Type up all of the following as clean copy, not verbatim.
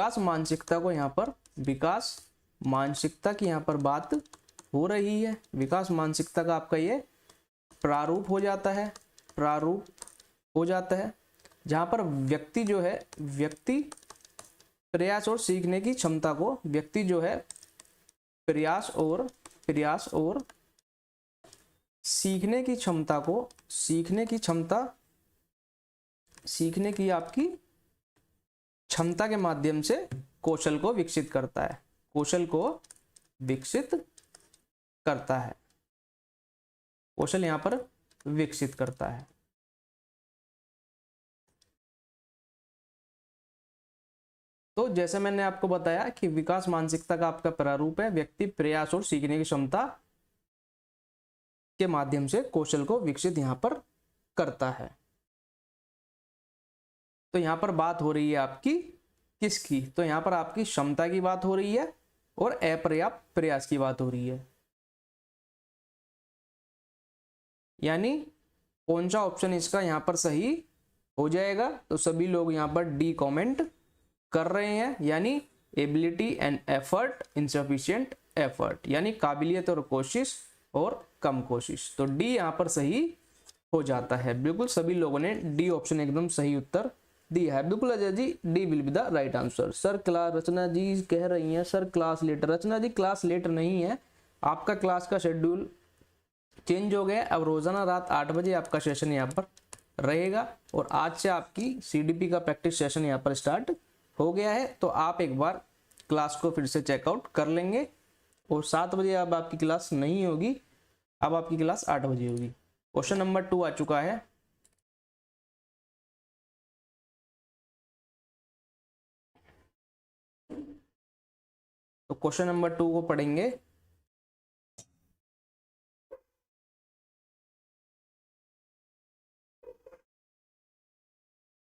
विकास मानसिकता को यहाँ पर विकास मानसिकता की यहाँ पर बात हो रही है। विकास मानसिकता का आपका ये प्रारूप हो जाता है, प्रारूप हो जाता है, जहाँ पर व्यक्ति जो है, व्यक्ति प्रयास और सीखने की क्षमता को, व्यक्ति जो है प्रयास और सीखने की क्षमता को, सीखने की क्षमता, सीखने की आपकी क्षमता के माध्यम से कौशल को विकसित करता है, कौशल को विकसित करता है, कौशल यहां पर विकसित करता है। तो जैसे मैंने आपको बताया कि विकास मानसिकता का आपका प्रारूप है व्यक्ति प्रयास और सीखने की क्षमता के माध्यम से कौशल को विकसित यहां पर करता है। तो यहां पर बात हो रही है आपकी किसकी? तो यहां पर आपकी क्षमता की बात हो रही है और अपर्याप्त प्रयास की बात हो रही है। यानी कौन सा ऑप्शन इसका यहां पर सही हो जाएगा? तो सभी लोग यहां पर डी कमेंट कर रहे हैं, यानी ability and effort, insufficient effort, यानी काबिलियत और कोशिश और कम कोशिश। तो डी यहां पर सही हो जाता है। बिल्कुल सभी लोगों ने डी ऑप्शन एकदम सही उत्तर दिया है। बिल्कुल Ajay ji, D will be the right answer. Sir class, Rachna ji कह रही हैं sir class letter. Rachna ji class letter नहीं है, आपका क्लास का शेड्यूल चेंज हो गया। अब रोजाना रात 8 बजे आपका सेशन यहाँ पर रहेगा और आज से आपकी सीडीपी का प्रैक्टिस सेशन यहाँ पर स्टार्ट हो गया है। तो आप एक बार क्लास को फिर से चेकआउट कर लेंगे और 7 बजे अब आपकी क्लास नहीं होगी, अब आपकी क्लास 8 बजे होगी। क्वेश्चन नंबर 2 आ चुका है। तो क्वेश्चन नंबर 2 को पढ़ेंगे।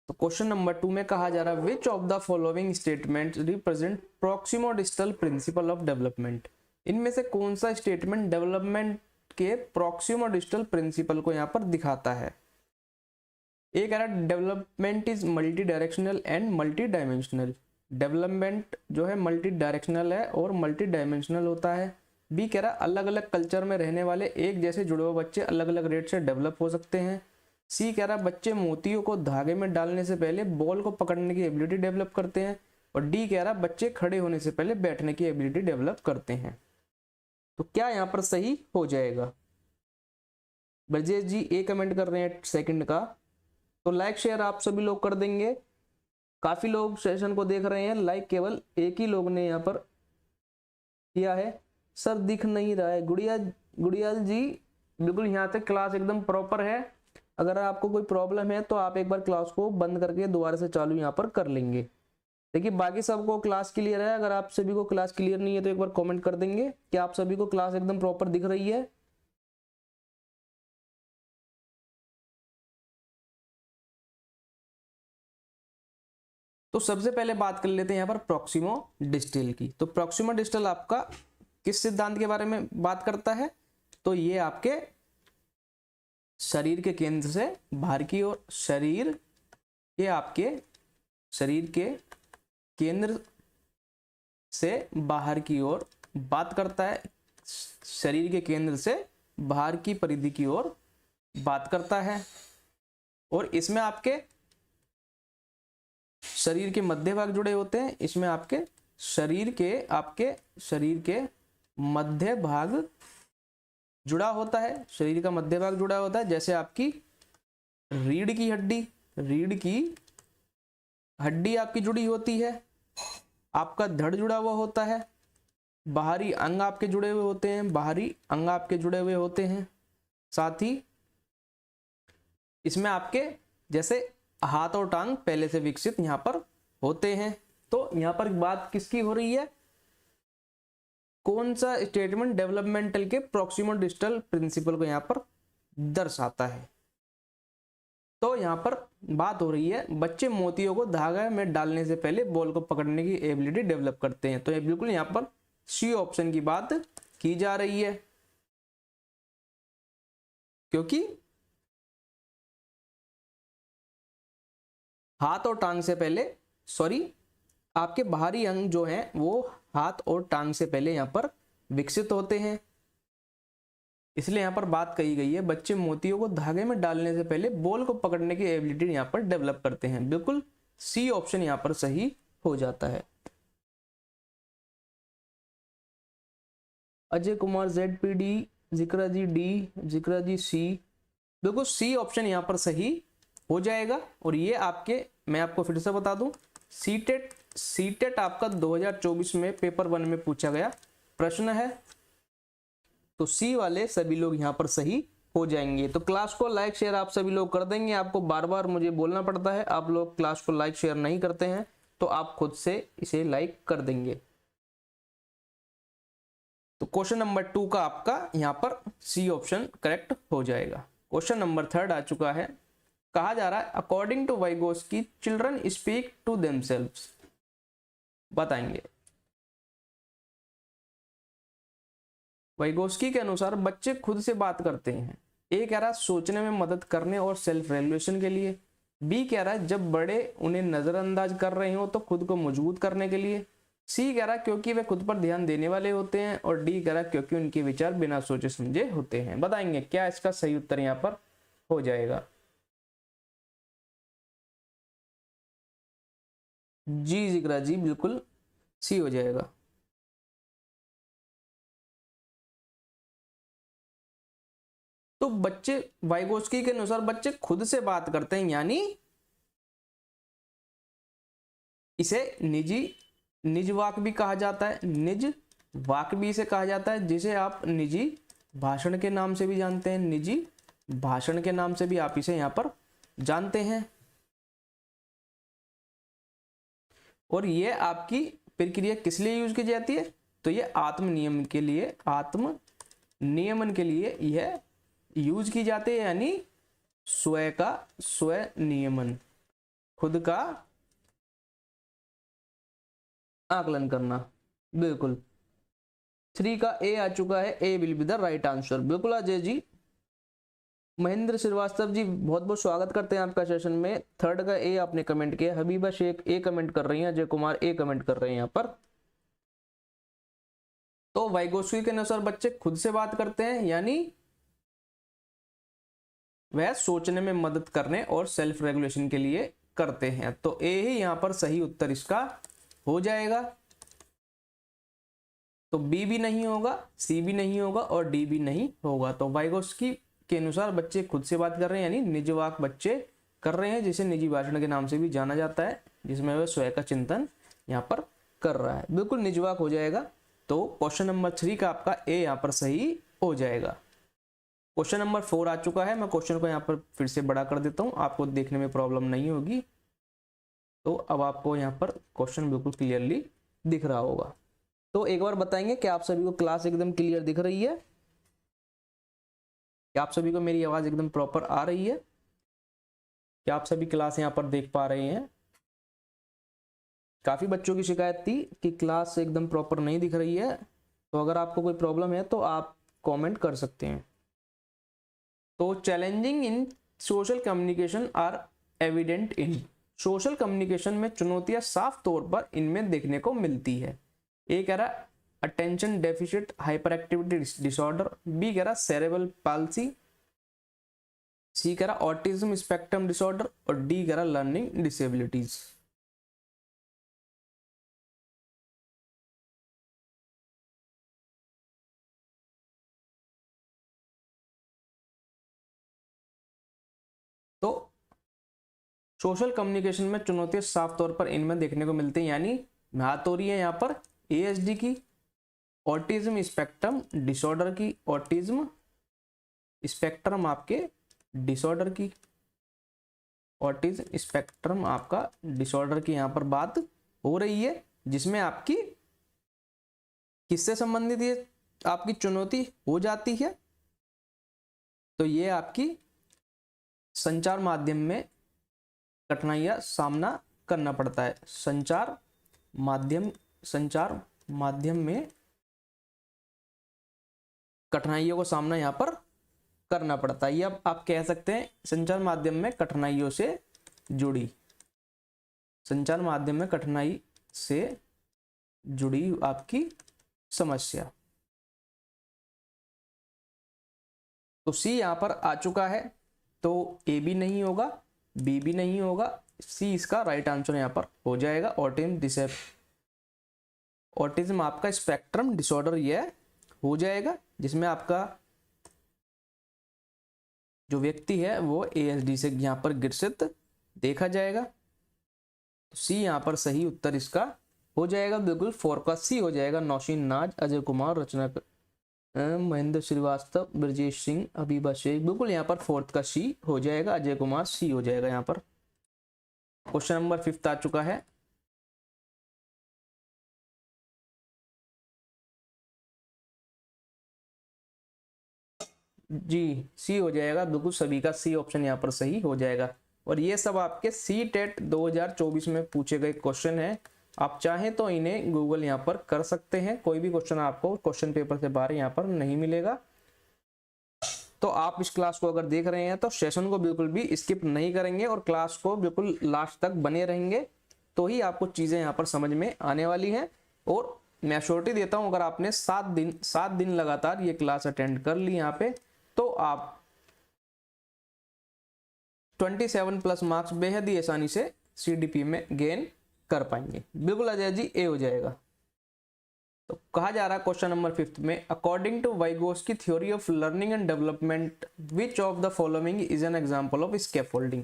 तो क्वेश्चन नंबर 2 में कहा जा रहा है विच of the following statement represent proximo-distal principle of development. इनमें से कौन सा स्टेटमेंट डेवलपमेंट के प्रॉक्सिमो-डिस्टल प्रिंसिपल को यहाँ पर दिखाता है? एक कह रहा है development is multi directional and multi dimensional. Development जो है मल्टी डायरेक्शनल है और मल्टी डायमेंशनल होता है। बी कह रहा है अलग अलग कल्चर में रहने वाले एक जैसे जुड़े हुए बच्चे अलग अलग रेट से डेवलप हो सकते हैं। सी कह रहा है बच्चे मोतियों को धागे में डालने से पहले बॉल को पकड़ने की एबिलिटी डेवलप करते हैं। और डी कह रहा है बच्चे खड़े होने से पहले बैठने की एबिलिटी डेवलप करते हैं। तो क्या यहाँ पर सही हो जाएगा? ब्रजेश जी ए कमेंट कर रहे हैं सेकंड का। तो लाइक शेयर आप सभी लोग कर देंगे। काफी लोग सेशन को देख रहे हैं, लाइक केवल एक ही लोग ने यहाँ पर किया है। सर दिख नहीं रहा है गुड़िया जी। बिल्कुल यहाँ तक क्लास एकदम प्रॉपर है। अगर आपको कोई प्रॉब्लम है तो आप एक बार क्लास को बंद करके दोबारा से चालू यहाँ पर कर लेंगे। देखिए बाकी सबको क्लास क्लियर है। अगर आप सभी को क्लास क्लियर नहीं है तो एक बार कमेंट कर देंगे कि आप सभी को क्लास एकदम प्रॉपर दिख रही है। तो सबसे पहले बात कर लेते हैं यहाँ पर प्रॉक्सिमो डिस्टल की। तो प्रॉक्सिमो डिस्टल आपका किस सिद्धांत के बारे में बात करता है? तो ये आपके शरीर के केंद्र से बाहर की ओर, शरीर के आपके शरीर के केंद्र से बाहर की ओर बात करता है। शरीर के केंद्र से बाहर की परिधि की ओर बात करता है। और इसमें आपके शरीर के मध्य भाग जुड़े होते हैं। इसमें आपके शरीर के मध्य भाग जुड़ा होता है। शरीर का मध्य भाग जुड़ा होता है, जैसे आपकी रीढ़ की हड्डी आपकी जुड़ी होती है। आपका धड़ जुड़ा हुआ होता है। बाहरी अंग आपके जुड़े हुए होते हैं। साथ ही इसमें आपके जैसे हाथ और टांग पहले से विकसित यहां पर होते हैं। तो यहां पर बात किसकी हो रही है? कौन सा स्टेटमेंट डेवलपमेंटल के प्रॉक्सिमो डिस्टल प्रिंसिपल को यहां पर दर्शाता है? तो यहां पर बात हो रही है बच्चे मोतियों को धागा में डालने से पहले बॉल को पकड़ने की एबिलिटी डेवलप करते हैं। तो ये बिल्कुल यहां पर सी ऑप्शन की बात की जा रही है, क्योंकि हाथ और टांग से पहले आपके बाहरी अंग जो हैं वो हाथ और टांग से पहले यहाँ पर विकसित होते हैं, इसलिए यहाँ पर बात कही गई है बच्चे मोतियों को धागे में डालने से पहले बॉल को पकड़ने की एबिलिटी यहाँ पर डेवलप करते हैं। बिल्कुल सी ऑप्शन यहाँ पर सही हो जाता है। अजय कुमार ZPD, जिक्रा जी डी, जिक्रा जी सी, बिल्कुल सी ऑप्शन यहाँ पर सही हो जाएगा। और ये आपके, मैं आपको फिर से बता दूं, सीटेट आपका 2024 में पेपर 1 में पूछा गया प्रश्न है, तो सी वाले सभी लोग यहाँ पर सही हो जाएंगे। तो क्लास को लाइक शेयर आप सभी लोग कर देंगे, आपको बार बार मुझे बोलना पड़ता है, आप लोग क्लास को लाइक शेयर नहीं करते हैं, तो आप खुद से इसे लाइक कर देंगे। तो क्वेश्चन नंबर 2 का आपका यहाँ पर सी ऑप्शन करेक्ट हो जाएगा। क्वेश्चन नंबर 3 आ चुका है, कहा जा रहा है according to Vygotsky children speak to themselves, बताएंगे। वाइगोस्की के अनुसार बच्चे खुद से बात करते हैं। ए कह रहा है सोचने में मदद करने और सेल्फ रेगुलेशन के लिए, बी कह रहा है जब बड़े उन्हें नजरअंदाज कर रहे हो तो खुद को मजबूत करने के लिए, सी कह रहा है क्योंकि वे खुद पर ध्यान देने वाले होते हैं, और डी कह रहा है क्योंकि उनके विचार बिना सोचे समझे होते हैं। बताएंगे क्या इसका सही उत्तर यहाँ पर हो जाएगा। जी जिगरा जी, बिल्कुल सी हो जाएगा। तो बच्चे, वाइगोस्की के अनुसार बच्चे खुद से बात करते हैं, यानी इसे निज वाक भी कहा जाता है, निज वाक भी इसे कहा जाता है, जिसे आप निजी भाषण के नाम से भी जानते हैं, निजी भाषण के नाम से भी आप इसे यहाँ पर जानते हैं। और ये आपकी प्रक्रिया किस लिए यूज की जाती है, तो ये आत्मनियमन के लिए यह यूज की जाती है, यानी स्व नियमन, खुद का आकलन करना। बिल्कुल 3 का ए आ चुका है, A will be the right answer. बिल्कुल अजय जी। महेंद्र श्रीवास्तव जी, बहुत बहुत स्वागत करते हैं आपका सेशन में। 3 का ए आपने कमेंट किया, हबीबा शेख ए कमेंट कर रही हैं, अजय कुमार ए कमेंट कर रहे हैं यहाँ पर। तो वाइगोस्की के अनुसार बच्चे खुद से बात करते हैं, यानी वह सोचने में मदद करने और सेल्फ रेगुलेशन के लिए करते हैं। तो ए ही यहाँ पर सही उत्तर इसका हो जाएगा। तो बी भी नहीं होगा, सी भी नहीं होगा और डी भी नहीं होगा। तो वाइगोस्की के अनुसार बच्चे खुद से बात कर रहे हैं, यानी निजवाक बच्चे कर रहे हैं, जिसे निजी भाषण के नाम से भी जाना जाता है, जिसमें वह स्वयं का चिंतन यहाँ पर कर रहा है। बिल्कुल निजवाक हो जाएगा। तो क्वेश्चन नंबर 3 का आपका ए यहाँ पर सही हो जाएगा। क्वेश्चन नंबर 4 आ चुका है, मैं क्वेश्चन को यहाँ पर फिर से बड़ा कर देता हूँ, आपको देखने में प्रॉब्लम नहीं होगी। तो अब आपको यहाँ पर क्वेश्चन बिल्कुल क्लियरली दिख रहा होगा। तो एक बार बताएंगे कि आप सभी को क्लास एकदम क्लियर दिख रही है, कि आप सभी को मेरी आवाज एकदम प्रॉपर आ रही है, कि आप सभी क्लास यहाँ पर देख पा रहे हैं। काफी बच्चों की शिकायत थी कि क्लास एकदम प्रॉपर नहीं दिख रही है, तो अगर आपको कोई प्रॉब्लम है तो आप कमेंट कर सकते हैं। तो challenging in social communication are evident in, social communication में चुनौतियां साफ तौर पर इनमें देखने को मिलती है। ए कह रहा attention deficit hyper activity disorder, B कह रहा सेरेब्रल पाल्सी, सी कह रहा ऑटिज्म स्पेक्ट्रम डिसऑर्डर और डी कह रहा लर्निंग डिसेबिलिटीज। तो सोशल कम्युनिकेशन में चुनौतियां साफ तौर पर इनमें देखने को मिलती हैं, यानी बात हो रही है यहाँ पर ASD की, ऑटिज्म स्पेक्ट्रम डिसऑर्डर की, ऑटिज्म स्पेक्ट्रम आपके डिसऑर्डर की, ऑटिज्म स्पेक्ट्रम आपका डिसऑर्डर की यहाँ पर बात हो रही है, जिसमें आपकी किससे संबंधित ये आपकी चुनौती हो जाती है, तो ये आपकी संचार माध्यम में कठिनाइयां सामना करना पड़ता है। संचार माध्यम में कठिनाइयों का सामना यहाँ पर करना पड़ता है। या आप कह सकते हैं संचार माध्यम में कठिनाइयों से जुड़ी, संचार माध्यम में कठिनाई से जुड़ी आपकी समस्या। तो सी यहां पर आ चुका है, तो ए भी नहीं होगा, बी भी नहीं होगा, सी इसका राइट आंसर यहां पर हो जाएगा। ऑटिज्म आपका स्पेक्ट्रम डिसऑर्डर यह हो जाएगा, जिसमें आपका जो व्यक्ति है वो ASD से यहाँ पर ग्रसित देखा जाएगा। तो सी यहाँ पर सही उत्तर इसका हो जाएगा, बिल्कुल 4 का सी हो जाएगा। नौशीन नाज, अजय कुमार, रचना महेंद्र श्रीवास्तव, ब्रजेश सिंह, हबीबा शेख, बिल्कुल यहाँ पर 4th का सी हो जाएगा, अजय कुमार सी हो जाएगा यहाँ पर। क्वेश्चन नंबर 5 आ चुका है। जी सी हो जाएगा, बिल्कुल सभी का सी ऑप्शन यहाँ पर सही हो जाएगा। और ये सब आपके सी टेट 2024 में पूछे गए क्वेश्चन हैं। आप चाहें तो इन्हें गूगल यहाँ पर कर सकते हैं, कोई भी क्वेश्चन आपको क्वेश्चन पेपर से बाहर यहाँ पर नहीं मिलेगा। तो आप इस क्लास को अगर देख रहे हैं तो सेशन को बिल्कुल भी स्किप नहीं करेंगे और क्लास को बिल्कुल लास्ट तक बने रहेंगे, तो ही आपको चीजें यहाँ पर समझ में आने वाली हैं। और मैं श्योरिटी देता हूँ, अगर आपने 7 दिन लगातार ये क्लास अटेंड कर ली यहाँ पे, तो आप 27+ मार्क्स बेहद ही आसानी से CDP में गेन कर पाएंगे। बिल्कुल अजय जी ए हो जाएगा। तो कहा जा रहा है क्वेश्चन नंबर 5 में, according to Vygotsky theory of learning and development which of the following is an example of scaffolding.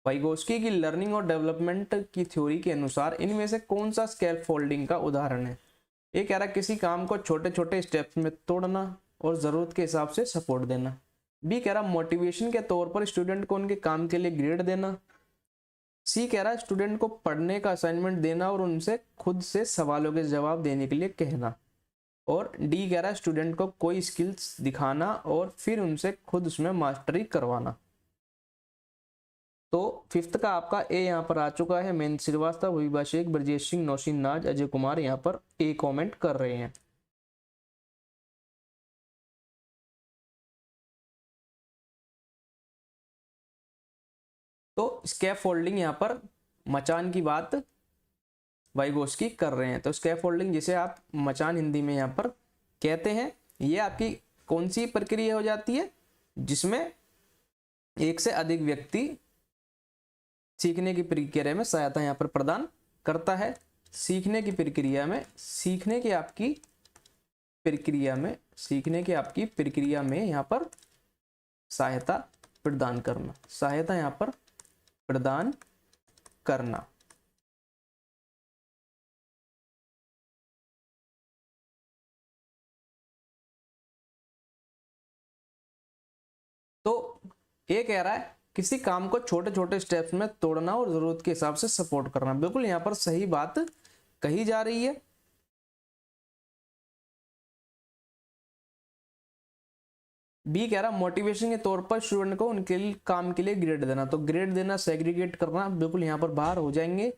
Vygotsky की लर्निंग और डेवलपमेंट की थ्योरी के अनुसार इनमें से कौन सा स्कैफोल्डिंग का उदाहरण है। ये कह रहा है किसी काम को छोटे छोटे स्टेप्स में तोड़ना और जरूरत के हिसाब से सपोर्ट देना। बी कह रहा मोटिवेशन के तौर पर स्टूडेंट को उनके काम के लिए ग्रेड देना। सी कह रहा है स्टूडेंट को पढ़ने का असाइनमेंट देना और उनसे खुद से सवालों के जवाब देने के लिए कहना। और डी कह रहा है स्टूडेंट को कोई स्किल्स दिखाना और फिर उनसे खुद उसमें मास्टरी करवाना। तो 5th का आपका ए यहाँ पर आ चुका है। महेंद्र श्रीवास्तव, हबीबा शेख, ब्रजेश सिंह, नौशीन नाज, अजय कुमार यहाँ पर ए कमेंट कर रहे हैं। तो स्कैफोल्डिंग यहाँ पर मचान की बात वाइगोस्की कर रहे हैं। तो स्कैफोल्डिंग जिसे आप मचान हिंदी में यहाँ पर कहते हैं, ये आपकी कौन सी प्रक्रिया हो जाती है जिसमें एक से अधिक व्यक्ति सीखने की प्रक्रिया में सहायता यहाँ पर प्रदान करता है। सीखने की प्रक्रिया में यहाँ पर सहायता प्रदान करना। तो ये कह रहा है किसी काम को छोटे छोटे स्टेप्स में तोड़ना और जरूरत के हिसाब से सपोर्ट करना। बिल्कुल यहां पर सही बात कही जा रही है। बी कह रहा मोटिवेशन के तौर पर स्टूडेंट को उनके काम के लिए ग्रेड देना। तो ग्रेड देना, सेग्रीगेट करना, बिल्कुल यहां पर बाहर हो जाएंगे।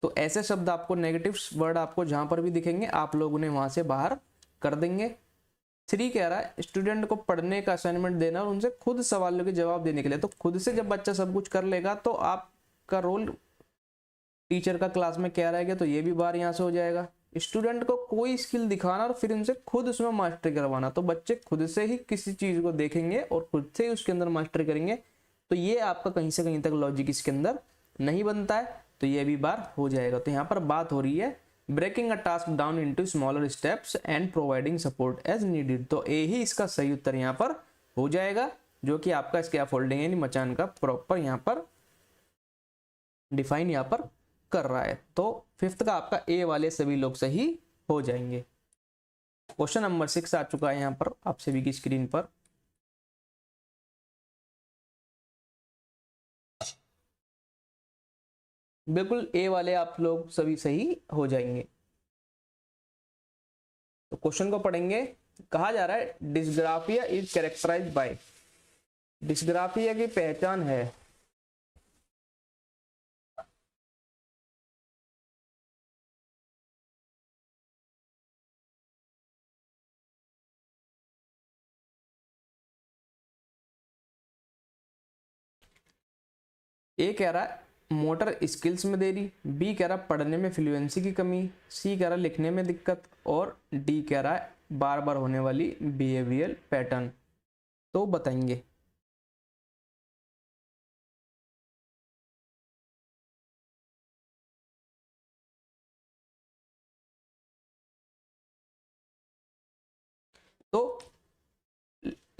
तो ऐसे शब्द आपको, नेगेटिव वर्ड आपको जहां पर भी दिखेंगे आप लोग उन्हें वहां से बाहर कर देंगे। 3 कह रहा है स्टूडेंट को पढ़ने का असाइनमेंट देना और उनसे खुद सवालों के जवाब देने के लिए। तो खुद से जब बच्चा सब कुछ कर लेगा तो आपका रोल टीचर का क्लास में क्या रहेगा, तो ये भी बाहर यहाँ से हो जाएगा। स्टूडेंट को कोई स्किल दिखाना और फिर उनसे खुद उसमें मास्टरी करवाना। तो बच्चे खुद से ही किसी चीज को देखेंगे और खुद से ही उसके अंदर मास्टरी करेंगे। तो ये आपका कहीं से कहीं तक लॉजिक इसके अंदर नहीं बनता है, तो ये भी बार हो जाएगा। तो यहाँ पर बात हो रही है breaking a task down into smaller steps and providing support as needed. तो ए ही इसका सही उत्तर यहाँ पर हो जाएगा, जो कि आपका स्कैफोल्डिंग यानी मचान का प्रॉपर यहाँ पर डिफाइन यहाँ पर कर रहा है। तो 5th का आपका ए वाले सभी लोग सही हो जाएंगे। क्वेश्चन नंबर 6 आ चुका है यहाँ पर आप सभी की स्क्रीन पर। बिल्कुल ए वाले आप लोग सभी सही हो जाएंगे। तो क्वेश्चन को पढ़ेंगे। कहा जा रहा है dysgraphia is characterized by. Dysgraphia की पहचान है ये कह रहा है मोटर स्किल्स में देरी, बी कह रहा पढ़ने में फ्लुएंसी की कमी, सी कह रहा लिखने में दिक्कत, और डी कह रहा है बार बार होने वाली बिहेवियर पैटर्न। तो बताएंगे। तो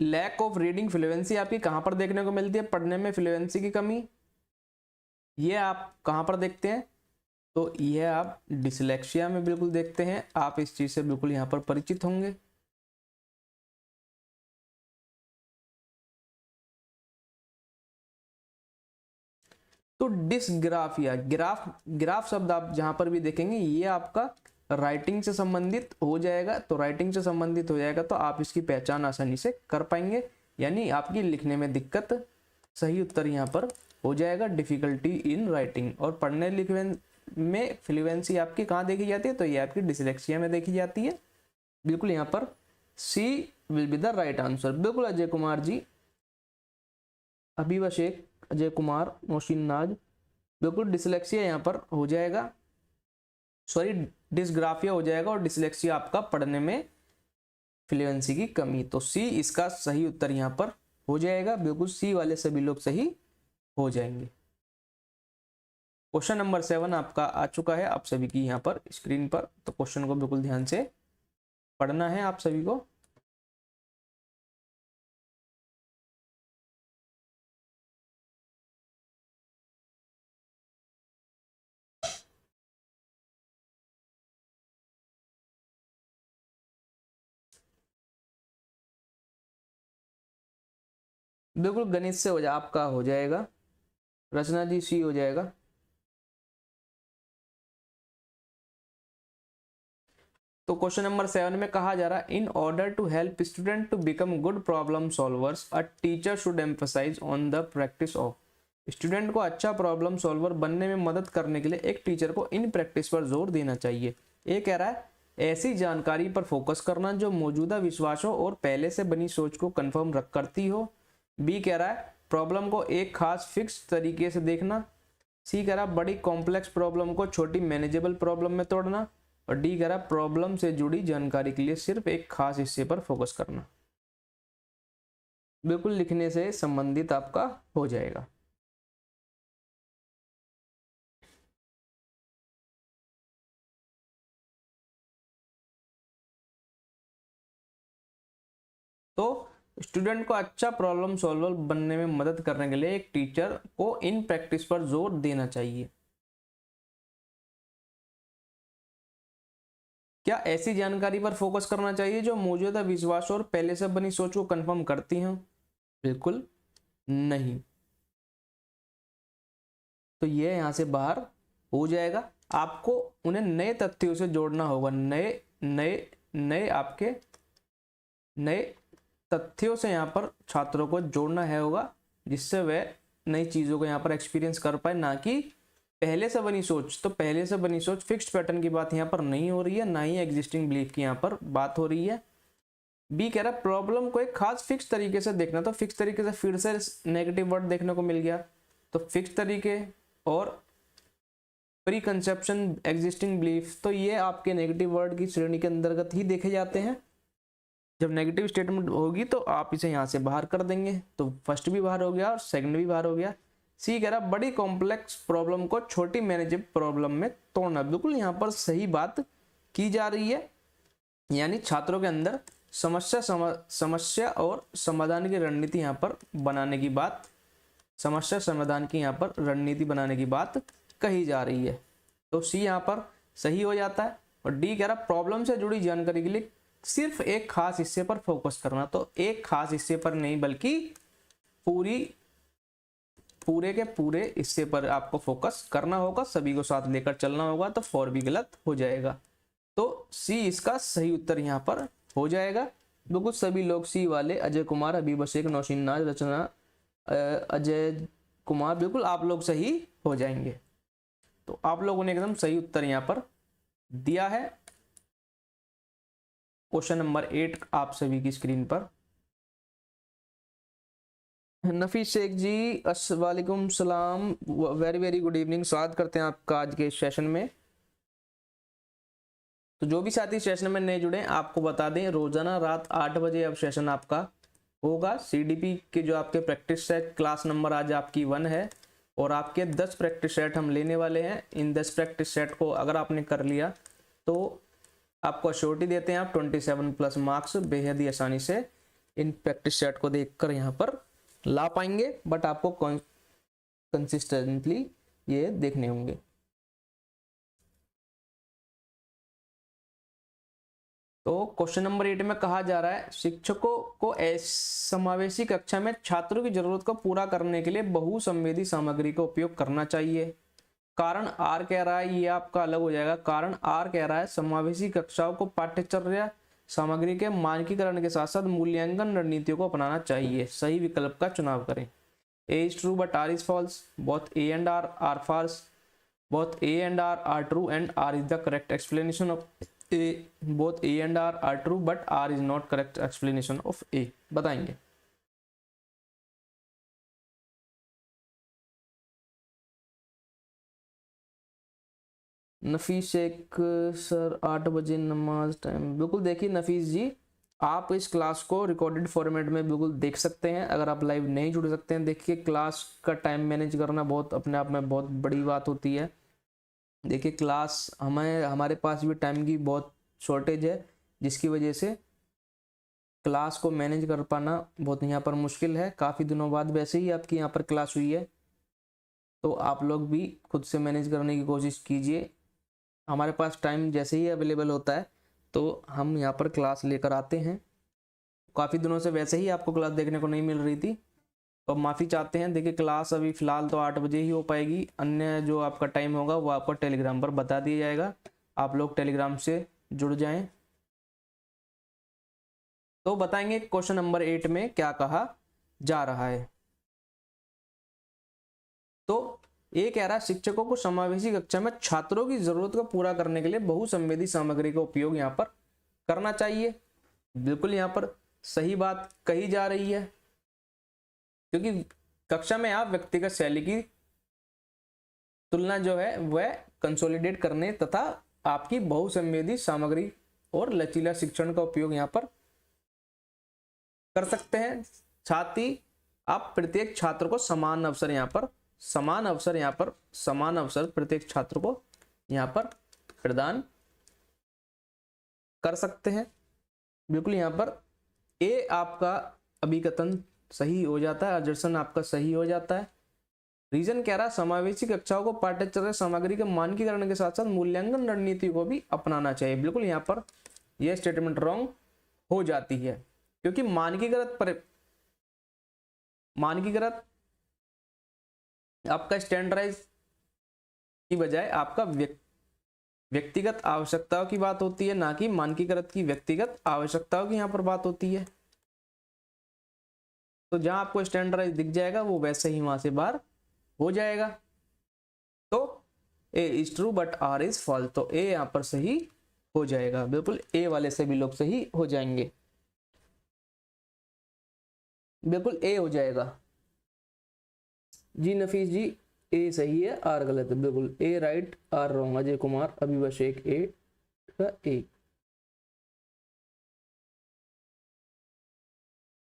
लैक ऑफ रीडिंग फ्लुएंसी आपकी कहां पर देखने को मिलती है? पढ़ने में फ्लुएंसी की कमी। ये आप कहां पर देखते हैं? तो यह आप डिसलेक्सिया में बिल्कुल देखते हैं। आप इस चीज से बिल्कुल यहां पर परिचित होंगे। तो डिसग्राफिया, ग्राफ शब्द आप जहां पर भी देखेंगे ये आपका राइटिंग से संबंधित हो जाएगा। तो राइटिंग से संबंधित हो जाएगा तो आप इसकी पहचान आसानी से कर पाएंगे, यानी आपकी लिखने में दिक्कत। सही उत्तर यहाँ पर हो जाएगा डिफिकल्टी इन राइटिंग। और पढ़ने लिखने में फ्लुएंसी आपकी कहाँ देखी जाती है? तो ये आपकी डिसलेक्सिया में देखी जाती है। बिल्कुल यहाँ पर C will be the right answer. बिल्कुल अजय कुमार जी, अभी शेख, अजय कुमार, नौशीन नाज, बिल्कुल डिसलेक्सिया यहाँ पर हो जाएगा, सॉरी डिसग्राफिया हो जाएगा। और डिसलेक्सिया आपका पढ़ने में फ्लुएंसी की कमी। तो सी इसका सही उत्तर यहाँ पर हो जाएगा। बिल्कुल सी वाले सभी लोग सही हो जाएंगे। क्वेश्चन नंबर 7 आपका आ चुका है आप सभी की यहाँ पर स्क्रीन पर। तो क्वेश्चन को बिल्कुल ध्यान से पढ़ना है आप सभी को। बिल्कुल गणित से हो जाए आपका हो जाएगा। रचना जी सी हो जाएगा। तो क्वेश्चन नंबर 7 में कहा जा रहा है in order to help student to become good problem solvers a teacher should emphasize on the practice of. Student को अच्छा प्रॉब्लम सॉल्वर बनने में मदद करने के लिए एक टीचर को इन प्रैक्टिस पर जोर देना चाहिए। ये कह रहा है ऐसी जानकारी पर फोकस करना जो मौजूदा विश्वासों और पहले से बनी सोच को कंफर्म रख करती हो। बी कह रहा है प्रॉब्लम को एक खास फिक्स तरीके से देखना। सी कह रहा है बड़ी कॉम्प्लेक्स प्रॉब्लम को छोटी मैनेजेबल प्रॉब्लम में तोड़ना। और डी कह रहा है प्रॉब्लम से जुड़ी जानकारी के लिए सिर्फ एक खास हिस्से पर फोकस करना। बिल्कुल लिखने से संबंधित आपका हो जाएगा। तो स्टूडेंट को अच्छा प्रॉब्लम सॉल्वर बनने में मदद करने के लिए एक टीचर को इन प्रैक्टिस पर जोर देना चाहिए। क्या ऐसी जानकारी पर फोकस करना चाहिए जो मौजूदा विश्वास और पहले से बनी सोच को कंफर्म करती हो? बिल्कुल नहीं। तो ये यहां से बाहर हो जाएगा। आपको उन्हें नए तथ्यों से जोड़ना होगा। नए नए नए आपके नए तथ्यों से यहाँ पर छात्रों को जोड़ना है होगा, जिससे वे नई चीज़ों को यहाँ पर एक्सपीरियंस कर पाए, ना कि पहले से बनी सोच। तो पहले से बनी सोच फिक्स्ड पैटर्न की बात यहाँ पर नहीं हो रही है, ना ही एग्जिस्टिंग बिलीफ की यहाँ पर बात हो रही है। बी कह रहा है प्रॉब्लम को एक खास फिक्स तरीके से देखना। तो फिक्स तरीके से फिर से नेगेटिव वर्ड देखने को मिल गया। तो फिक्स तरीके और प्री कंसेप्शन, एग्जिस्टिंग बिलीफ, तो ये आपके नेगेटिव वर्ड की श्रेणी के अंतर्गत ही देखे जाते हैं। जब नेगेटिव स्टेटमेंट होगी तो आप इसे यहाँ से बाहर कर देंगे। तो फर्स्ट भी बाहर हो गया और सेकंड भी बाहर हो गया। सी कह रहा बड़ी कॉम्प्लेक्स प्रॉब्लम को छोटी मैनेजेबल प्रॉब्लम में तोड़ना। बिल्कुल यहाँ पर सही बात की जा रही है, यानी छात्रों के अंदर समस्या और समाधान की रणनीति यहाँ पर बनाने की बात, समस्या समाधान की यहाँ पर रणनीति बनाने की बात कही जा रही है। तो सी यहाँ पर सही हो जाता है। और डी कह रहा प्रॉब्लम से जुड़ी जानकारी के लिए सिर्फ एक खास हिस्से पर फोकस करना। तो एक खास हिस्से पर नहीं, बल्कि पूरे के पूरे हिस्से पर आपको फोकस करना होगा, सभी को साथ लेकर चलना होगा। तो 4 भी गलत हो जाएगा। तो सी इसका सही उत्तर यहाँ पर हो जाएगा। बिल्कुल सभी लोग सी वाले, अजय कुमार, हबीब शेख, नौशीन नाज, रचना, अजय कुमार, बिल्कुल आप लोग सही हो जाएंगे। तो आप लोगों ने एकदम सही उत्तर यहाँ पर दिया है। क्वेश्चन नंबर 8 आप सभी की स्क्रीन पर। नफीस शेख जी अस्सलामुअलैकुम सलाम, वेरी वेरी गुड इवनिंग। स्वागत करते हैं आपका आज के सेशन में। तो जो भी साथी सेशन में नहीं जुड़े आपको बता दें, रोजाना रात 8 बजे अब सेशन आपका होगा। सीडीपी के जो आपके प्रैक्टिस सेट क्लास नंबर आज आपकी 1 है और आपके 10 प्रैक्टिस सेट हम लेने वाले हैं। इन 10 प्रैक्टिस सेट को अगर आपने कर लिया तो आपको अश्योरिटी देते हैं आप 27+ मार्क्स बेहद ही आसानी से इन प्रैक्टिस सेट को देखकर यहाँ पर ला पाएंगे। बट आपको कंसिस्टेंटली ये देखने होंगे। तो क्वेश्चन नंबर 8 में कहा जा रहा है, शिक्षकों को समावेशी कक्षा में छात्रों की जरूरत को पूरा करने के लिए बहुसंवेदी सामग्री का उपयोग करना चाहिए। कारण आर कह रहा है, ये आपका अलग हो जाएगा। कारण आर कह रहा है समावेशी कक्षाओं को पाठ्यचर्या सामग्री के मानकीकरण के साथ साथ मूल्यांकन रणनीतियों को अपनाना चाहिए। सही विकल्प का चुनाव करें। A is true but R is false, both A and R are false, both A and R true and R is the correct explanation of A, both A and R are true but R is not correct explanation of A। बताएंगे। नफीस Sheikh sir 8 बजे नमाज time, बिल्कुल देखिए नफीस जी, आप इस class को recorded format में बिल्कुल देख सकते हैं। अगर आप लाइव नहीं जुड़ सकते हैं, देखिए क्लास का टाइम मैनेज करना बहुत अपने आप में बहुत बड़ी बात होती है। देखिए क्लास हमारे पास भी टाइम की बहुत शॉर्टेज है, जिसकी वजह से क्लास को मैनेज कर पाना बहुत यहाँ पर मुश्किल है। काफ़ी दिनों बाद वैसे ही आपकी यहाँ पर क्लास हुई है, तो आप लोग भी खुद से मैनेज करने की कोशिश कीजिए। हमारे पास टाइम जैसे ही अवेलेबल होता है तो हम यहाँ पर क्लास लेकर आते हैं। काफ़ी दिनों से वैसे ही आपको क्लास देखने को नहीं मिल रही थी, तो माफ़ी चाहते हैं। देखिए क्लास अभी फ़िलहाल तो 8 बजे ही हो पाएगी। अन्य जो आपका टाइम होगा वो आपको टेलीग्राम पर बता दिया जाएगा। आप लोग टेलीग्राम से जुड़ जाएं। तो बताएंगे क्वेश्चन नंबर 8 में क्या कहा जा रहा है। तो ये कह रहा है शिक्षकों को समावेशी कक्षा में छात्रों की जरूरत को पूरा करने के लिए बहुसंवेदी सामग्री का उपयोग यहाँ पर करना चाहिए। बिल्कुल यहाँ पर सही बात कही जा रही है, क्योंकि कक्षा में आप व्यक्तिगत शैली की तुलना जो है वह कंसोलिडेट करने तथा आपकी बहुसंवेदी सामग्री और लचीला शिक्षण का उपयोग यहाँ पर कर सकते हैं। साथ ही आप प्रत्येक छात्र को समान अवसर प्रत्येक छात्र को यहाँ पर प्रदान कर सकते हैं। बिल्कुल यहाँ पर ए आपका अभिकथन सही हो जाता है, अर्जन आपका सही हो जाता है। रीजन कह रहा है समावेशी कक्षाओं को पाठ्यचर्या सामग्री के मानकीकरण के साथ साथ मूल्यांकन रणनीति को भी अपनाना चाहिए। बिल्कुल यहाँ पर यह स्टेटमेंट रॉन्ग हो जाती है, क्योंकि मानकीकृत आपका स्टैंडर्डाइज की बजाय आपका व्यक्तिगत आवश्यकताओं की बात होती है, ना कि मानकीकृत की व्यक्तिगत आवश्यकताओं की यहाँ पर बात होती है। तो जहां आपको स्टैंडर्डाइज दिख जाएगा वो वैसे ही वहां से बाहर हो जाएगा। तो A is true but R is false, तो ए यहां पर सही हो जाएगा। बिल्कुल ए वाले से भी लोग सही हो जाएंगे, बिल्कुल ए हो जाएगा जी। नफीस जी ए सही है, आर गलत है। बिल्कुल A right, R wrong. Ajay Kumar Abhishek A का ए।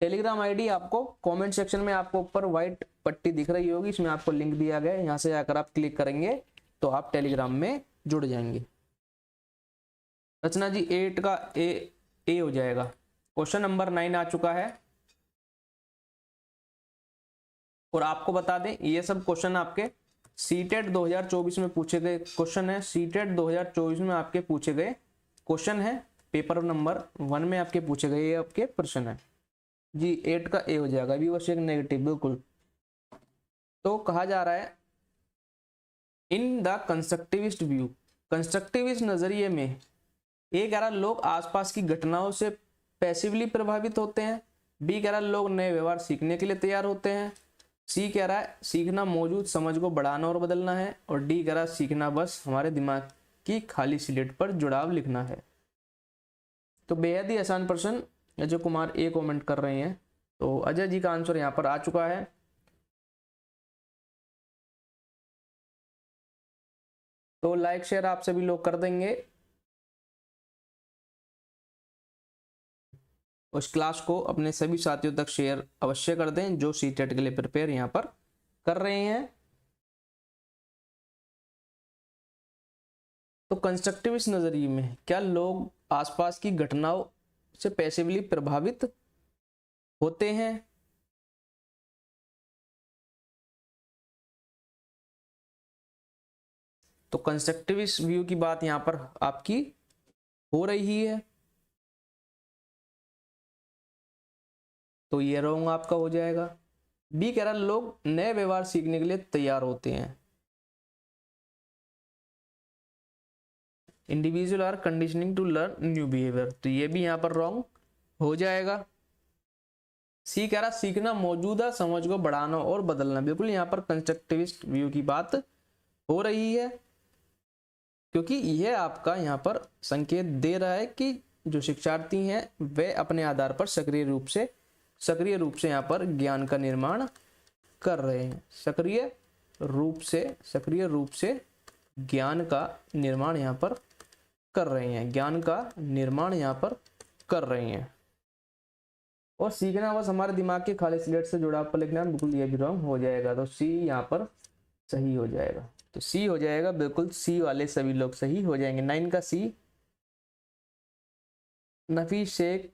टेलीग्राम आईडी आपको कमेंट सेक्शन में आपको ऊपर व्हाइट पट्टी दिख रही होगी, इसमें आपको लिंक दिया गया है। यहाँ से आकर आप क्लिक करेंगे तो आप टेलीग्राम में जुड़ जाएंगे। रचना जी 8 का ए हो जाएगा। क्वेश्चन नंबर 9 आ चुका है और आपको बता दें ये सब क्वेश्चन आपके सीटेट 2024 में पूछे गए क्वेश्चन है। सीटेट 2024 में आपके पूछे गए क्वेश्चन है, पेपर नंबर 1 में आपके पूछे गए ये आपके प्रश्न है जी। 8 का ए हो जाएगा। अभी वो शेख नेगेटिव बिल्कुल। तो कहा जा रहा है in the constructivist view, constructivist नजरिए में ए कह रहा लोग आसपास की घटनाओं से पैसिवली प्रभावित होते हैं। बी कह रहा लोग नए व्यवहार सीखने के लिए तैयार होते हैं। सी कह रहा है सीखना मौजूद समझ को बढ़ाना और बदलना है। और डी कह रहा सीखना बस हमारे दिमाग की खाली स्लेट पर जुड़ाव लिखना है। तो बेहद ही आसान प्रश्न। अजय कुमार ए कमेंट कर रहे हैं। तो अजय जी का आंसर यहाँ पर आ चुका है। तो लाइक शेयर आप सभी लोग कर देंगे, उस क्लास को अपने सभी साथियों तक शेयर अवश्य कर दें जो सीटेट के लिए प्रिपेयर यहाँ पर कर रहे हैं। तो कंस्ट्रक्टिविस्ट नजरिए में क्या लोग आसपास की घटनाओं से पैसिवली प्रभावित होते हैं? तो कंस्ट्रक्टिविस्ट व्यू की बात यहां पर आपकी हो रही है, तो ये रॉन्ग आपका हो जाएगा। बी कह रहा लोग नए व्यवहार सीखने के लिए तैयार होते हैं। Individual are conditioning to learn new behaviour, तो ये भी यहां पर रॉन्ग हो जाएगा। सी कह रहा सीखना मौजूदा समझ को बढ़ाना और बदलना, बिल्कुल यहां पर कंस्ट्रक्टिविस्ट व्यू की बात हो रही है, क्योंकि यह आपका यहाँ पर संकेत दे रहा है कि जो शिक्षार्थी हैं वे अपने आधार पर सक्रिय रूप से यहाँ पर ज्ञान का निर्माण कर रहे हैं। सक्रिय रूप से ज्ञान का निर्माण यहाँ पर कर रहे हैं, ज्ञान का निर्माण यहाँ पर कर रहे हैं। और सीखना बस हमारे दिमाग के खाली स्लेट से जुड़ा पर लिखना, बिल्कुल ये भी रॉन्ग हो जाएगा। तो सी यहाँ पर सही हो जाएगा, तो सी हो जाएगा, बिल्कुल सी वाले सभी लोग सही हो जाएंगे। 9 का सी। नफीस शेख,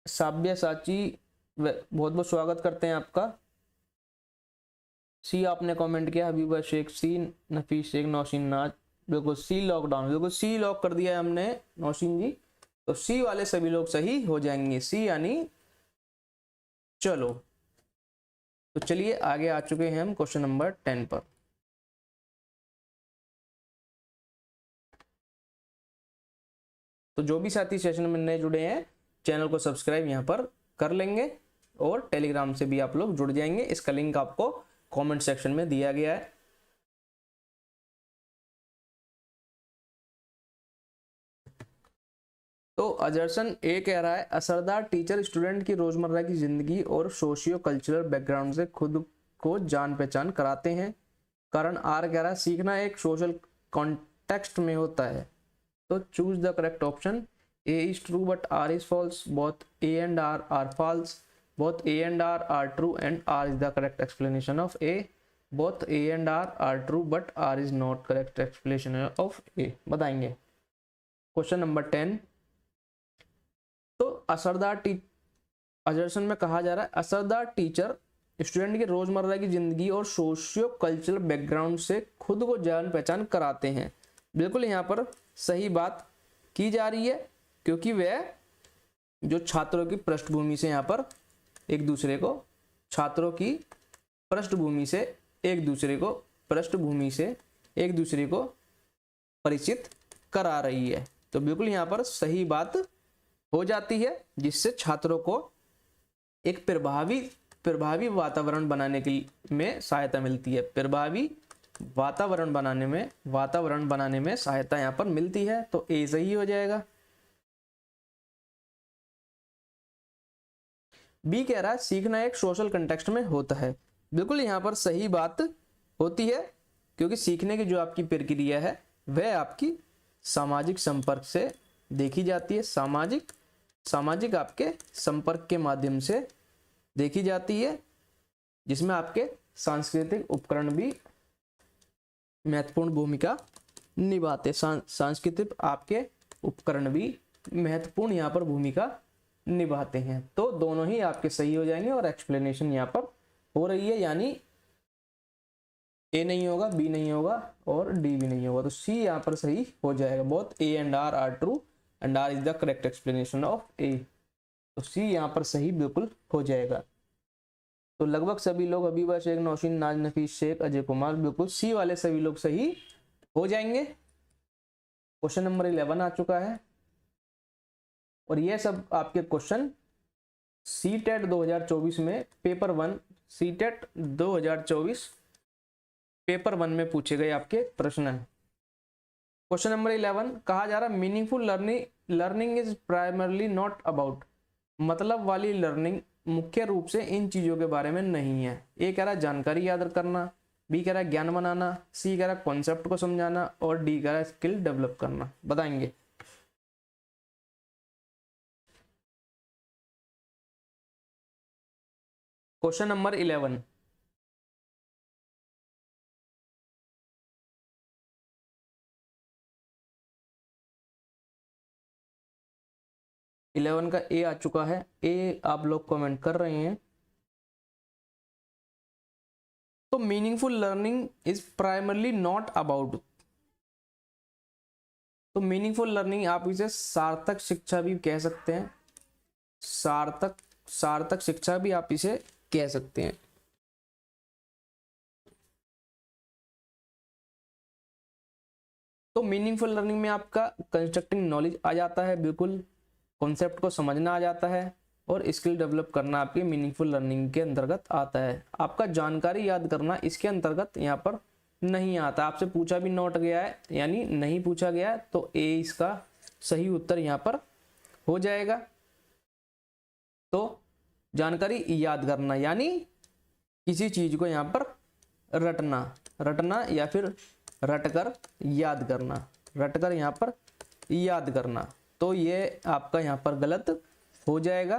साब्या साची, बहुत बहुत स्वागत करते हैं आपका। सी आपने कमेंट किया, हबीबा शेख सी, नफीस शेख, नौशीन नाज, बिल्कुल सी लॉकडाउन, बिल्कुल सी लॉक कर दिया है हमने नौशीन जी, तो सी वाले सभी लोग सही हो जाएंगे, सी यानी चलो। तो चलिए आगे आ चुके हैं हम क्वेश्चन नंबर 10 पर। तो जो भी साथी सेशन में नए जुड़े हैं चैनल को सब्सक्राइब यहाँ पर कर लेंगे और टेलीग्राम से भी आप लोग जुड़ जाएंगे, इसका लिंक आपको कमेंट सेक्शन में दिया गया है। तो अजरसन ए कह रहा है असरदार टीचर स्टूडेंट की रोजमर्रा की जिंदगी और सोशियो कल्चरल बैकग्राउंड से खुद को जान पहचान कराते हैं। कारण आर कह रहा है सीखना एक सोशल कॉन्टेक्स्ट में होता है। तो choose the correct option. A is true but R is false, both A and R are false, both A and R true and R is the correct explanation of A, both A and R true but R is not correct explanation of A. बताएंगे question number 10। तो असरदार अजरसन में कहा जा रहा है असरदार teacher student की रोजमर्रा की जिंदगी और सोशियो कल्चरल बैकग्राउंड से खुद को जान पहचान कराते हैं। बिल्कुल यहाँ पर सही बात की जा रही है, क्योंकि वह जो छात्रों की पृष्ठभूमि से यहाँ पर एक दूसरे को परिचित करा रही है। तो बिल्कुल यहाँ पर सही बात हो जाती है, जिससे छात्रों को एक प्रभावी वातावरण बनाने में सहायता मिलती है। प्रभावी वातावरण बनाने में सहायता यहाँ पर मिलती है, तो ए सही हो जाएगा। बी कह रहा है सीखना एक सोशल कंटेक्स्ट में होता है। बिल्कुल यहाँ पर सही बात होती है, क्योंकि सीखने की जो आपकी प्रक्रिया है वह आपकी सामाजिक संपर्क से देखी जाती है, सामाजिक आपके संपर्क के माध्यम से देखी जाती है, जिसमें आपके सांस्कृतिक उपकरण भी महत्वपूर्ण भूमिका निभाते। सांस्कृतिक आपके उपकरण भी महत्वपूर्ण यहाँ पर भूमिका निभाते हैं। तो दोनों ही आपके सही हो जाएंगे और एक्सप्लेनेशन यहाँ पर हो रही है, यानी ए नहीं होगा, बी नहीं होगा और डी भी नहीं होगा, तो सी यहाँ पर सही हो जाएगा। Both A and R true and R is the correct explanation of A, तो सी यहाँ पर सही बिल्कुल हो जाएगा। तो लगभग सभी लोग हबीबा शेख, नौशीन नाज, नफीस शेख, अजय कुमार, बिल्कुल सी वाले सभी लोग सही हो जाएंगे। क्वेश्चन नंबर 11 आ चुका है और ये सब आपके क्वेश्चन सीटेट 2024 में पेपर 1 सीटेट 2024 पेपर 1 में पूछे गए आपके प्रश्न है। क्वेश्चन नंबर 11 कहा जा रहा है meaningful learning is primarily not about मतलब वाली लर्निंग मुख्य रूप से इन चीजों के बारे में नहीं है। ए कह रहा है जानकारी याद करना, बी कह रहा है ज्ञान बनाना, सी कह रहा है कॉन्सेप्ट को समझाना और डी कह रहा है स्किल डेवलप करना। बताएंगे। Question number 11। 11 का ए आ चुका है। ए आप लोग कमेंट कर रहे हैं। तो meaningful learning is primarily not about, तो मीनिंगफुल लर्निंग आप इसे सार्थक शिक्षा भी कह सकते हैं। सार्थक सार्थक शिक्षा भी आप इसे कह सकते हैं। तो मीनिंगफुल लर्निंग में आपका कंस्ट्रक्टिंग नॉलेज आ जाता है, बिल्कुल कॉन्सेप्ट को समझना आ जाता है और स्किल डेवलप करना आपके मीनिंगफुल लर्निंग के अंतर्गत आता है। आपका जानकारी याद करना इसके अंतर्गत यहाँ पर नहीं आता। आपसे पूछा भी नोट गया है यानी नहीं पूछा गया है, तो ए इसका सही उत्तर यहाँ पर हो जाएगा। तो जानकारी याद करना यानी किसी चीज को यहाँ पर रटना, रटना या फिर रटकर याद करना, रटकर यहाँ पर याद करना। तो ये आपका यहाँ पर गलत हो जाएगा,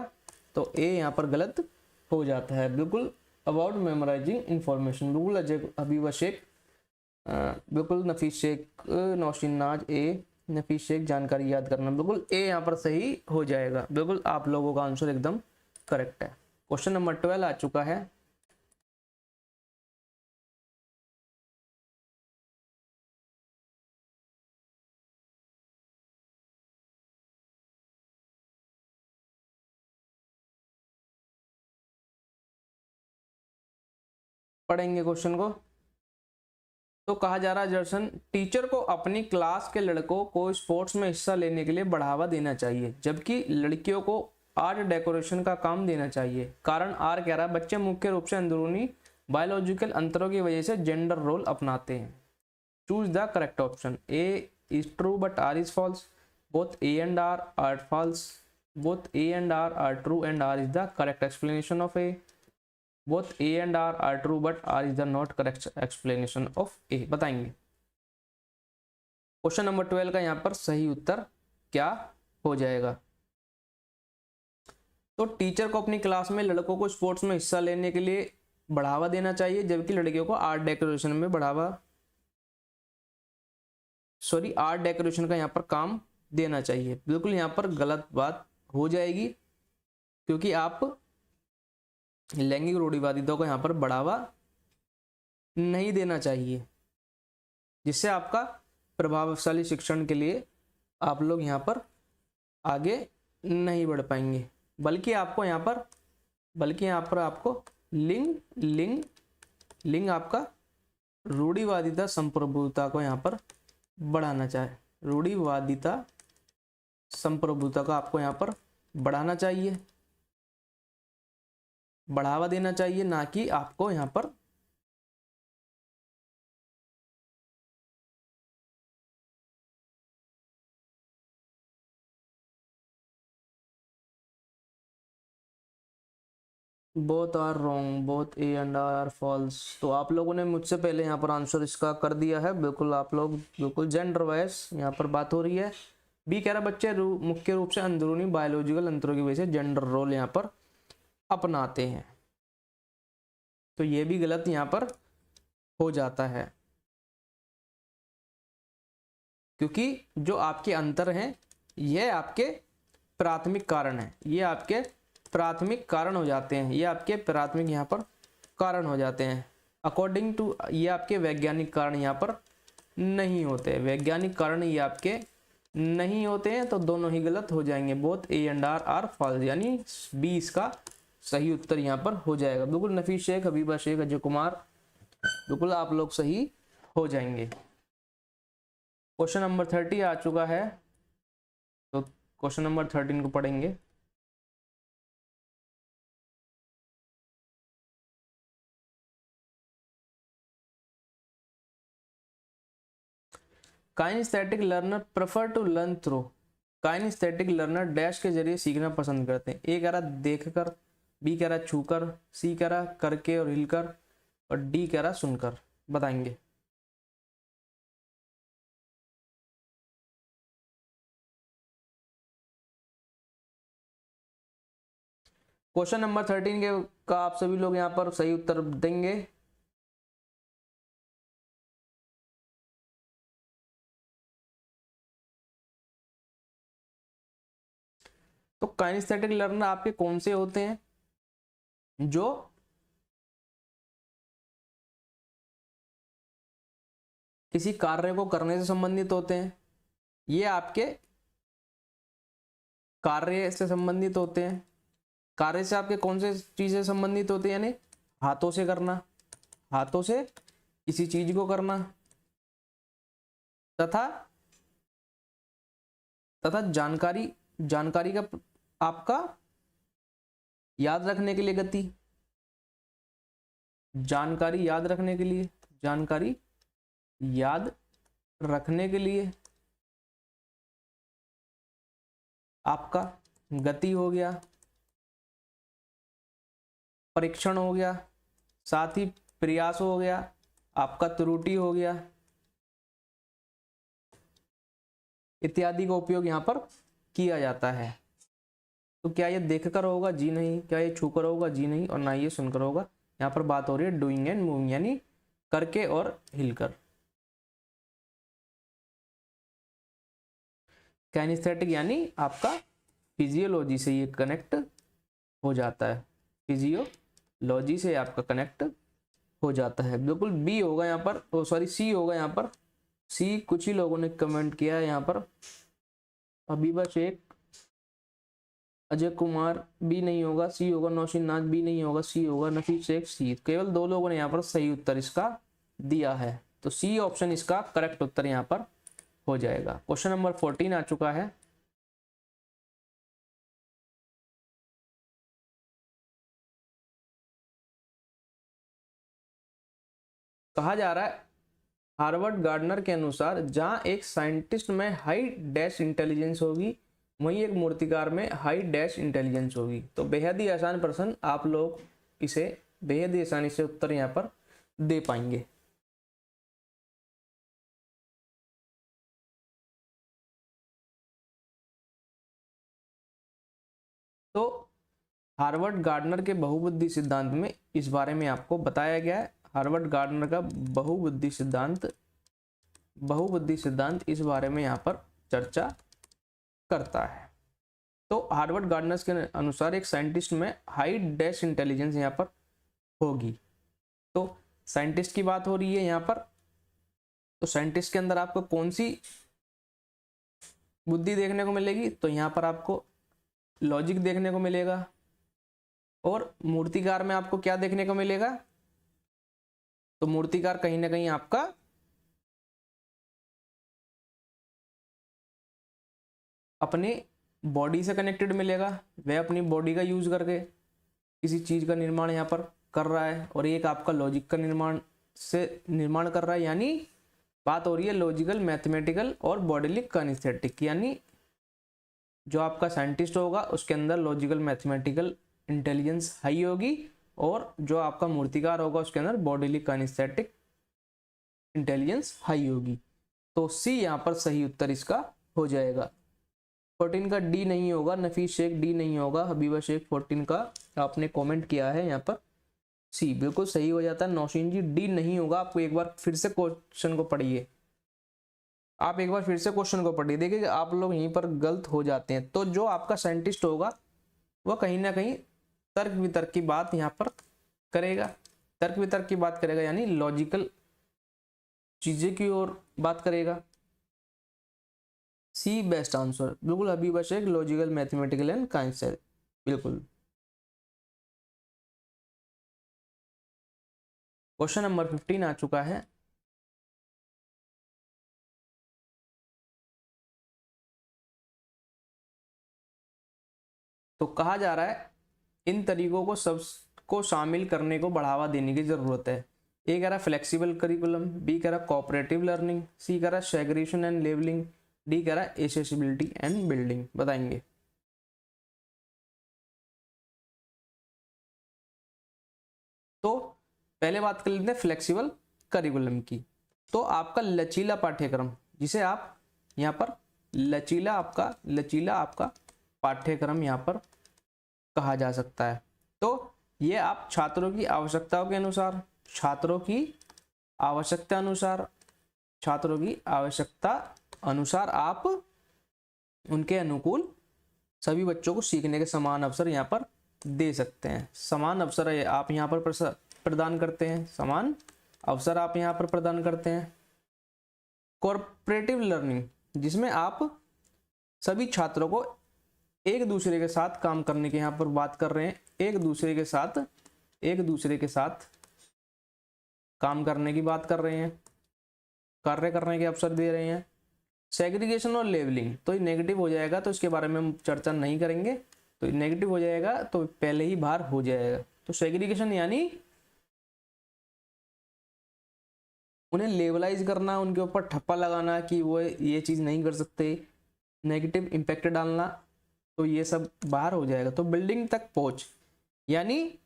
तो ए यहाँ पर गलत हो जाता है। बिल्कुल अबाउट मेमोराइजिंग इंफॉर्मेशन, बिल्कुल अजय हबीबा शेख, बिल्कुल नफीस शेख, नौशीन नाज ए, नफीस शेख जानकारी याद करना, बिल्कुल ए यहाँ पर सही हो जाएगा। बिल्कुल आप लोगों का आंसर एकदम करेक्ट है। क्वेश्चन नंबर 12 आ चुका है। पढ़ेंगे क्वेश्चन को। तो कहा जा रहा है दर्शन, टीचर को अपनी क्लास के लड़कों को स्पोर्ट्स में हिस्सा लेने के लिए बढ़ावा देना चाहिए जबकि लड़कियों को आर्ट डेकोरेशन का काम देना चाहिए। कारण आर कह रहा है बच्चे मुख्य रूप से अंदरूनी बायोलॉजिकल अंतरों की वजह से जेंडर रोल अपनाते हैं। Choose the correct option. A is true but R is false, both A and R are false, both A and R true and R is the correct explanation of A, both A and R are true but R is the not correct explanation of A। बताएंगे। Question number 12 का यहाँ पर सही उत्तर क्या हो जाएगा। तो teacher को अपनी क्लास में लड़कों को स्पोर्ट्स में हिस्सा लेने के लिए बढ़ावा देना चाहिए जबकि लड़कियों को आर्ट डेकोरेशन में आर्ट डेकोरेशन का यहाँ पर काम देना चाहिए। बिल्कुल यहाँ पर गलत बात हो जाएगी क्योंकि आप लैंगिक रूढ़िवादिता को यहाँ पर बढ़ावा नहीं देना चाहिए, जिससे आपका प्रभावशाली शिक्षण के लिए आप लोग यहाँ पर आगे नहीं बढ़ पाएंगे। बल्कि यहाँ पर आपको लिंग आपका रूढ़िवादिता संप्रभुता को यहाँ पर बढ़ाना चाहिए। रूढ़िवादिता संप्रभुता को आपको यहाँ पर बढ़ाना चाहिए, बढ़ावा देना चाहिए, ना कि आपको यहाँ पर both are wrong, both A and R false. तो आप लोगों ने मुझसे पहले यहाँ पर आंसर इसका कर दिया है। बिल्कुल आप लोग बिल्कुल जेंडर वाइज यहाँ पर बात हो रही है। बी कह रहा बच्चे मुख्य रूप से अंदरूनी बायोलॉजिकल अंतरों की वजह से जेंडर रोल यहाँ पर अपनाते हैं, तो ये भी गलत यहाँ पर हो जाता है क्योंकि जो आपके अंतर हैं ये आपके प्राथमिक कारण है, ये आपके प्राथमिक कारण हो जाते हैं, ये आपके प्राथमिक यहाँ पर कारण हो जाते हैं। अकॉर्डिंग टू ये आपके वैज्ञानिक कारण यहाँ पर नहीं होते, वैज्ञानिक कारण ये आपके नहीं होते हैं, तो दोनों ही गलत हो जाएंगे। Both A and R false, यानी बी इसका सही उत्तर यहाँ पर हो जाएगा। बिल्कुल नफीस शेख, हबीबा शेख, अजय कुमार, बिल्कुल आप लोग सही हो जाएंगे। क्वेश्चन नंबर 30 आ चुका है, तो क्वेश्चन नंबर 13 को पढ़ेंगे। Kinesthetic learner prefer to learn through, kinesthetic learner dash के जरिए सीखना पसंद करते हैं। ए कह रहा देखकर, बी कह रहा छूकर, सी कह रहा करके और हिलकर, और डी कह रहा सुनकर। बताएंगे। क्वेश्चन नंबर 13 के का आप सभी लोग यहाँ पर सही उत्तर देंगे। तो काइनेस्थेटिक लर्नर आपके कौन से होते हैं? जो किसी कार्य को करने से संबंधित होते हैं। ये आपके कार्य से संबंधित होते हैं। कार्य से आपके कौन से चीजें संबंधित होते हैं? यानी हाथों से करना, हाथों से किसी चीज को करना, तथा जानकारी का आपका याद रखने के लिए गति, जानकारी याद रखने के लिए, जानकारी याद रखने के लिए आपका गति हो गया, परीक्षण हो गया, साथ ही प्रयास हो गया, आपका त्रुटि हो गया, इत्यादि का उपयोग यहाँ पर किया जाता है। तो क्या ये देखकर होगा? जी नहीं। क्या ये छूकर होगा? जी नहीं। और ना ये सुनकर होगा। यहाँ पर बात हो रही है डूइंग एंड मूविंग, यानी करके और हिलकर। काइनेस्थेटिक यानी आपका फिजियोलॉजी से ये कनेक्ट हो जाता है, फिजियोलॉजी से आपका कनेक्ट हो जाता है। बिल्कुल बी होगा यहाँ पर, सॉरी सी होगा यहाँ पर। सी कुछ ही लोगों ने कमेंट किया है यहाँ पर। हबीबा शेख, अजय कुमार, बी नहीं होगा, सी होगा। नौशीन नाज, बी नहीं होगा, सी होगा। नफीस शेख, सी। केवल 2 लोगों ने यहाँ पर सही उत्तर इसका दिया है, तो सी ऑप्शन इसका करेक्ट उत्तर यहाँ पर हो जाएगा। क्वेश्चन नंबर 14 आ चुका है। कहा जा रहा है हार्वर्ड गार्डनर के अनुसार जहां एक साइंटिस्ट में हाई डैश इंटेलिजेंस होगी, वहीं एक मूर्तिकार में हाई डैश इंटेलिजेंस होगी। तो बेहद ही आसान प्रश्न, आप लोग इसे बेहद ही आसानी से उत्तर यहां पर दे पाएंगे। तो हार्वर्ड गार्डनर के बहुबुद्धि सिद्धांत में इस बारे में आपको बताया गया है। हार्वर्ड गार्डनर का बहुबुद्धि सिद्धांत इस बारे में यहाँ पर चर्चा करता है। तो हार्वर्ड गार्डनर के अनुसार एक साइंटिस्ट में हाई डैश इंटेलिजेंस यहाँ पर होगी। तो साइंटिस्ट की बात हो रही है यहाँ पर। तो साइंटिस्ट के अंदर आपको कौन सी बुद्धि देखने को मिलेगी? तो यहाँ पर आपको लॉजिक देखने को मिलेगा। और मूर्तिकार में आपको क्या देखने को मिलेगा? तो मूर्तिकार कहीं ना कहीं आपका अपने बॉडी से कनेक्टेड मिलेगा। वह अपनी बॉडी का यूज करके किसी चीज का निर्माण यहाँ पर कर रहा है, और एक आपका लॉजिक का निर्माण कर रहा है। यानी बात हो रही है लॉजिकल, मैथमेटिकल और बॉडीली काइनेस्थेटिक। यानी जो आपका साइंटिस्ट होगा उसके अंदर लॉजिकल मैथमेटिकल इंटेलिजेंस हाई होगी, और जो आपका मूर्तिकार होगा उसके अंदर बॉडीली काइनेस्थेटिक इंटेलिजेंस हाई होगी। तो सी यहाँ पर सही उत्तर इसका हो जाएगा। 14 का डी नहीं होगा। नफीस शेख, डी नहीं होगा। हबीबा शेख 14 का आपने कमेंट किया है यहाँ पर, सी बिल्कुल सही हो जाता है। नौशीन जी, डी नहीं होगा। आपको एक बार फिर से क्वेश्चन को पढ़िए, आप एक बार फिर से क्वेश्चन को पढ़िए, देखिए आप लोग यहीं पर गलत हो जाते हैं। तो जो आपका साइंटिस्ट होगा वह कहीं ना कहीं तर्क वितर्क की बात यहाँ पर करेगा। तर्क वितर्क की बात करेगा यानी लॉजिकल चीजें की ओर बात करेगा। सी बेस्ट आंसर, बिल्कुल Habiba Shaikh, logical mathematical and kinesthetic, बिल्कुल। क्वेश्चन नंबर 15 आ चुका है। तो कहा जा रहा है इन तरीकों को सबको शामिल करने को बढ़ावा देने की जरूरत है। ए कह रहा फ्लेक्सिबल करिकुलम, बी कह रहा कोऑपरेटिव लर्निंग, सी कह रहा सेग्रीगेशन एंड लेबलिंग, डी कह रहा है एसेसिबिलिटी एंड बिल्डिंग। बताएंगे। तो पहले बात कर लेते हैं फ्लेक्सिबल करिकुलम की। तो आपका लचीला पाठ्यक्रम, जिसे आप यहाँ पर लचीला आपका पाठ्यक्रम यहाँ पर कहा जा सकता है। तो ये आप छात्रों की आवश्यकताओं के अनुसार, छात्रों की आवश्यकता अनुसार आप उनके अनुकूल सभी बच्चों को सीखने के समान अवसर यहाँ पर दे सकते हैं। समान अवसर आप यहाँ पर प्रदान करते हैं, समान अवसर आप यहाँ पर प्रदान करते हैं। कोऑपरेटिव लर्निंग, जिसमें आप सभी छात्रों को एक दूसरे के साथ काम करने की यहाँ पर बात कर रहे हैं, एक दूसरे के साथ काम करने की बात कर रहे हैं, कार्य करने के अवसर दे रहे हैं। सेग्रीगेशन और लेवलिंग, तो ये नेगेटिव हो जाएगा, तो इसके बारे में हम चर्चा नहीं करेंगे। तो नेगेटिव हो जाएगा तो पहले ही बाहर हो जाएगा। तो सेग्रीगेशन यानी उन्हें लेवलाइज करना, उनके ऊपर ठप्पा लगाना कि वो ये चीज़ नहीं कर सकते, नेगेटिव इम्पैक्ट डालना, तो ये सब बाहर हो जाएगा। तो बिल्डिंग तक पहुंच, यानी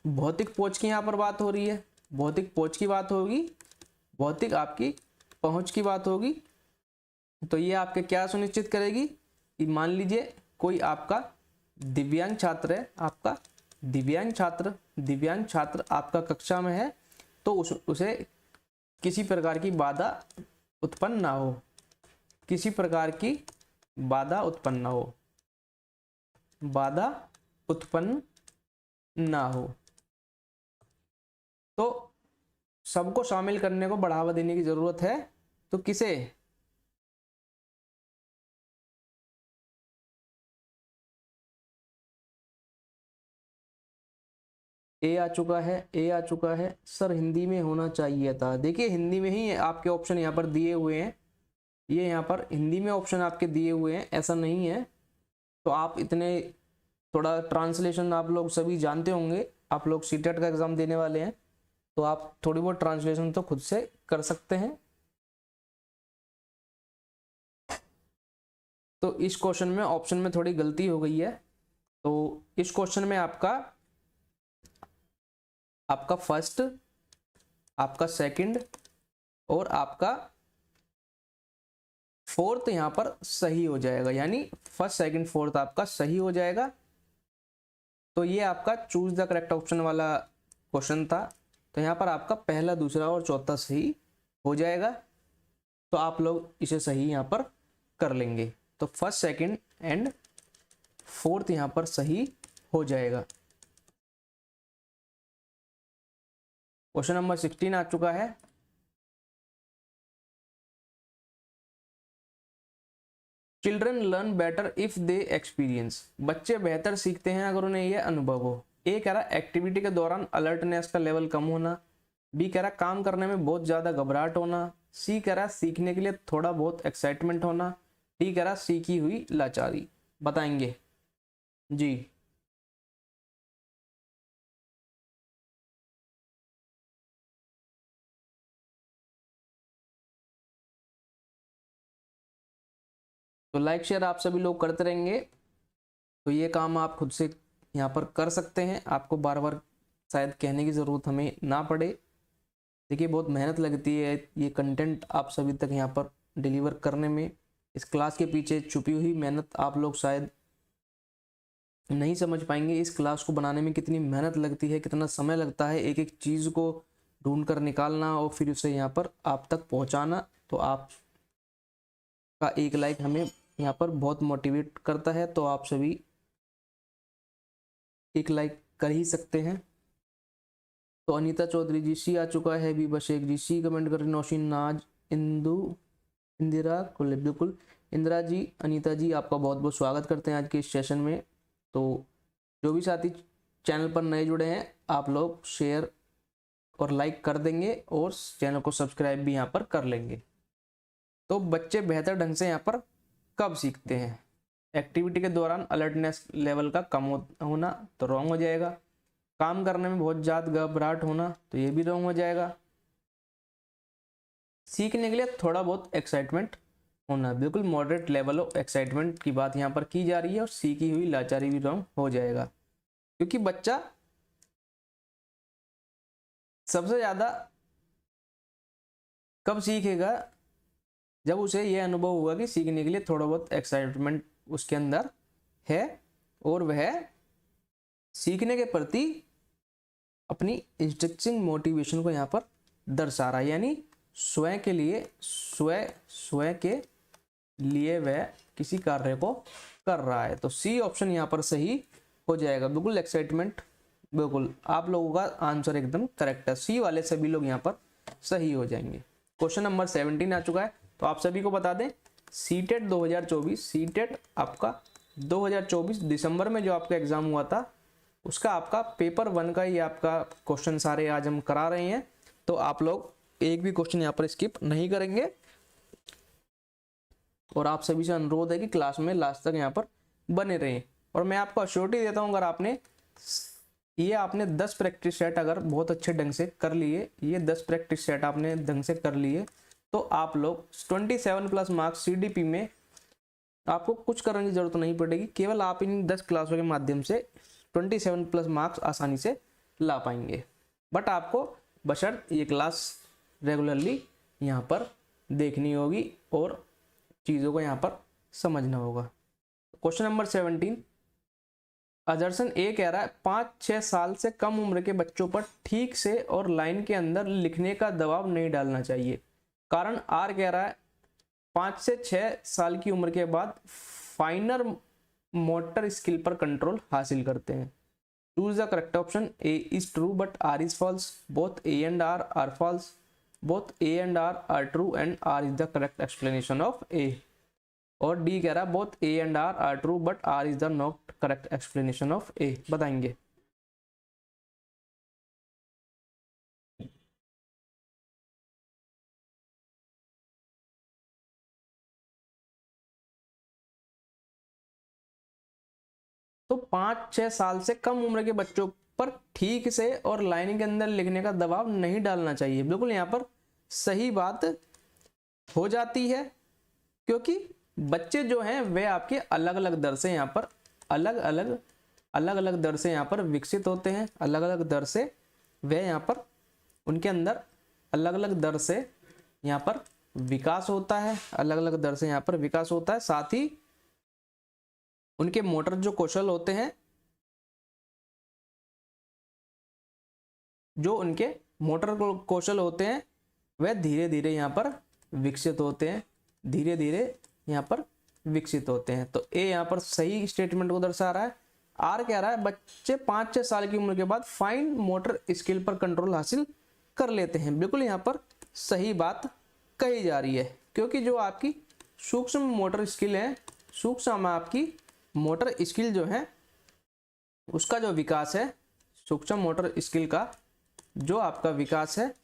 भौतिक पहुंच की यहाँ पर बात हो रही है, भौतिक पहुंच की बात होगी, भौतिक आपकी पहुंच की बात होगी। तो ये आपके क्या सुनिश्चित करेगी कि मान लीजिए कोई आपका दिव्यांग छात्र है, आपका दिव्यांग छात्र आपका कक्षा में है, तो उसे किसी प्रकार की बाधा उत्पन्न ना हो, किसी प्रकार की बाधा उत्पन्न ना हो। तो सबको शामिल करने को बढ़ावा देने की जरूरत है। तो किसे? ए आ चुका है सर, हिंदी में होना चाहिए था। देखिए हिंदी में ही आपके ऑप्शन यहाँ पर दिए हुए हैं, ये यहाँ पर हिंदी में ऑप्शन आपके दिए हुए हैं, ऐसा नहीं है। तो आप इतने थोड़ा ट्रांसलेशन आप लोग सभी जानते होंगे, आप लोग सीटेट का एग्जाम देने वाले हैं, तो आप थोड़ी बहुत ट्रांसलेशन तो खुद से कर सकते हैं। तो इस क्वेश्चन में ऑप्शन में थोड़ी गलती हो गई है। तो इस क्वेश्चन में आपका फर्स्ट, आपका सेकंड और आपका फोर्थ यहाँ पर सही हो जाएगा, यानी फर्स्ट सेकंड फोर्थ आपका सही हो जाएगा। तो ये आपका चूज द करेक्ट ऑप्शन वाला क्वेश्चन था। तो यहाँ पर आपका पहला, दूसरा और चौथा सही हो जाएगा। तो आप लोग इसे सही यहाँ पर कर लेंगे। तो फर्स्ट, सेकंड एंड फोर्थ यहाँ पर सही हो जाएगा। क्वेश्चन नंबर 16 आ चुका है। Children learn better if they experience, बच्चे बेहतर सीखते हैं अगर उन्हें यह अनुभव हो। ए कह रहा एक्टिविटी के दौरान अलर्टनेस का लेवल कम होना, बी कह रहा काम करने में बहुत ज्यादा घबराहट होना, सी कह रहा सीखने के लिए थोड़ा बहुत एक्साइटमेंट होना, डी कह रहा सीखी हुई लाचारी। बताएंगे जी। तो लाइक शेयर आप सभी लोग करते रहेंगे, तो ये काम आप खुद से यहाँ पर कर सकते हैं, आपको बार बार शायद कहने की ज़रूरत हमें ना पड़े। देखिए बहुत मेहनत लगती है ये कंटेंट आप सभी तक यहाँ पर डिलीवर करने में। इस क्लास के पीछे छुपी हुई मेहनत आप लोग शायद नहीं समझ पाएंगे। इस क्लास को बनाने में कितनी मेहनत लगती है, कितना समय लगता है एक एक चीज़ को ढूंढ कर निकालना और फिर उसे यहाँ पर आप तक पहुँचाना। तो आप का एक लाइक हमें यहाँ पर बहुत मोटिवेट करता है, तो आप सभी एक लाइक कर ही सकते हैं। तो अनीता चौधरी जी सी आ चुका है, बी बशेख जी सी कमेंट कर, नौशीन नाज, इंदिरा कुल, बिल्कुल इंदिरा जी, अनीता जी आपका बहुत बहुत स्वागत करते हैं आज के इस सेशन में। तो जो भी साथी चैनल पर नए जुड़े हैं आप लोग शेयर और लाइक कर देंगे और चैनल को सब्सक्राइब भी यहाँ पर कर लेंगे। तो बच्चे बेहतर ढंग से यहाँ पर कब सीखते हैं? एक्टिविटी के दौरान अलर्टनेस लेवल का कम होना, तो रॉन्ग हो जाएगा। काम करने में बहुत ज़्यादा घबराहट होना, तो ये भी रॉन्ग हो जाएगा। सीखने के लिए थोड़ा बहुत एक्साइटमेंट होना, बिल्कुल मॉडरेट लेवल ऑफ एक्साइटमेंट की बात यहाँ पर की जा रही है और सी की हुई लाचारी भी रॉन्ग हो जाएगा, क्योंकि बच्चा सबसे ज्यादा कब सीखेगा, जब उसे यह अनुभव होगा कि सीखने के लिए थोड़ा बहुत एक्साइटमेंट उसके अंदर है और वह सीखने के प्रति अपनी इंस्ट्रक्टिंग मोटिवेशन को यहाँ पर दर्शा रहा है, यानी स्वयं के लिए वह किसी कार्य को कर रहा है। तो सी ऑप्शन यहाँ पर सही हो जाएगा, बिल्कुल एक्साइटमेंट, बिल्कुल आप लोगों का आंसर एकदम करेक्ट है, सी वाले सभी लोग यहाँ पर सही हो जाएंगे। क्वेश्चन नंबर 17 आ चुका है, तो आप सभी को बता दें सीटेट 2024, सीटेट आपका 2024 दिसंबर में जो आपका एग्जाम हुआ था उसका आपका पेपर 1 का ही आपका क्वेश्चन सारे आज हम करा रहे हैं, तो आप लोग एक भी क्वेश्चन यहाँ पर स्किप नहीं करेंगे और आप सभी से अनुरोध है कि क्लास में लास्ट तक यहाँ पर बने रहें। और मैं आपको अश्योरिटी देता हूँ, अगर आपने 10 प्रैक्टिस सेट अगर बहुत अच्छे ढंग से कर लिए, ये 10 प्रैक्टिस सेट आपने ढंग से कर लिए, तो आप लोग 27+ मार्क्स CDP में आपको कुछ करने की जरूरत नहीं पड़ेगी, केवल आप इन 10 क्लासों के माध्यम से 27+ मार्क्स आसानी से ला पाएंगे। बट आपको बशर्ते ये क्लास रेगुलरली यहाँ पर देखनी होगी और चीज़ों को यहाँ पर समझना होगा। क्वेश्चन नंबर 17 अजरसन ए कह रहा है 5-6 साल से कम उम्र के बच्चों पर ठीक से और लाइन के अंदर लिखने का दबाव नहीं डालना चाहिए। कारण आर कह रहा है 5 से 6 साल की उम्र के बाद फाइनर मोटर स्किल पर कंट्रोल हासिल करते हैं। Choose the correct option, A is true but R is false, both A and R are false, both A and R true and R is the correct explanation of A. और D कह रहा है both A and R true but R is the not correct explanation of A. बताएंगे। तो 5-6 साल से कम उम्र के बच्चों पर ठीक से और लाइन के अंदर लिखने का दबाव नहीं डालना चाहिए, बिल्कुल यहाँ पर सही बात हो जाती है, क्योंकि बच्चे जो हैं वे आपके अलग अलग दर से यहाँ पर अलग अलग दर से यहाँ पर विकसित होते हैं, अलग अलग दर से वे यहाँ पर उनके अंदर अलग अलग दर से यहाँ पर विकास होता है, अलग अलग दर से यहाँ पर विकास होता है। साथ ही उनके मोटर जो कौशल होते हैं, जो उनके मोटर कौशल होते हैं वह धीरे धीरे यहाँ पर विकसित होते हैं, धीरे धीरे यहाँ पर विकसित होते हैं। तो ए यहाँ पर सही स्टेटमेंट को दर्शा रहा है। आर कह रहा है बच्चे 5-6 साल की उम्र के बाद फाइन मोटर स्किल पर कंट्रोल हासिल कर लेते हैं, बिल्कुल यहाँ पर सही बात कही जा रही है, क्योंकि जो आपकी सूक्ष्म मोटर स्किल है, सूक्ष्म आपकी मोटर स्किल जो है उसका जो विकास है, सूक्ष्म मोटर स्किल का जो आपका विकास है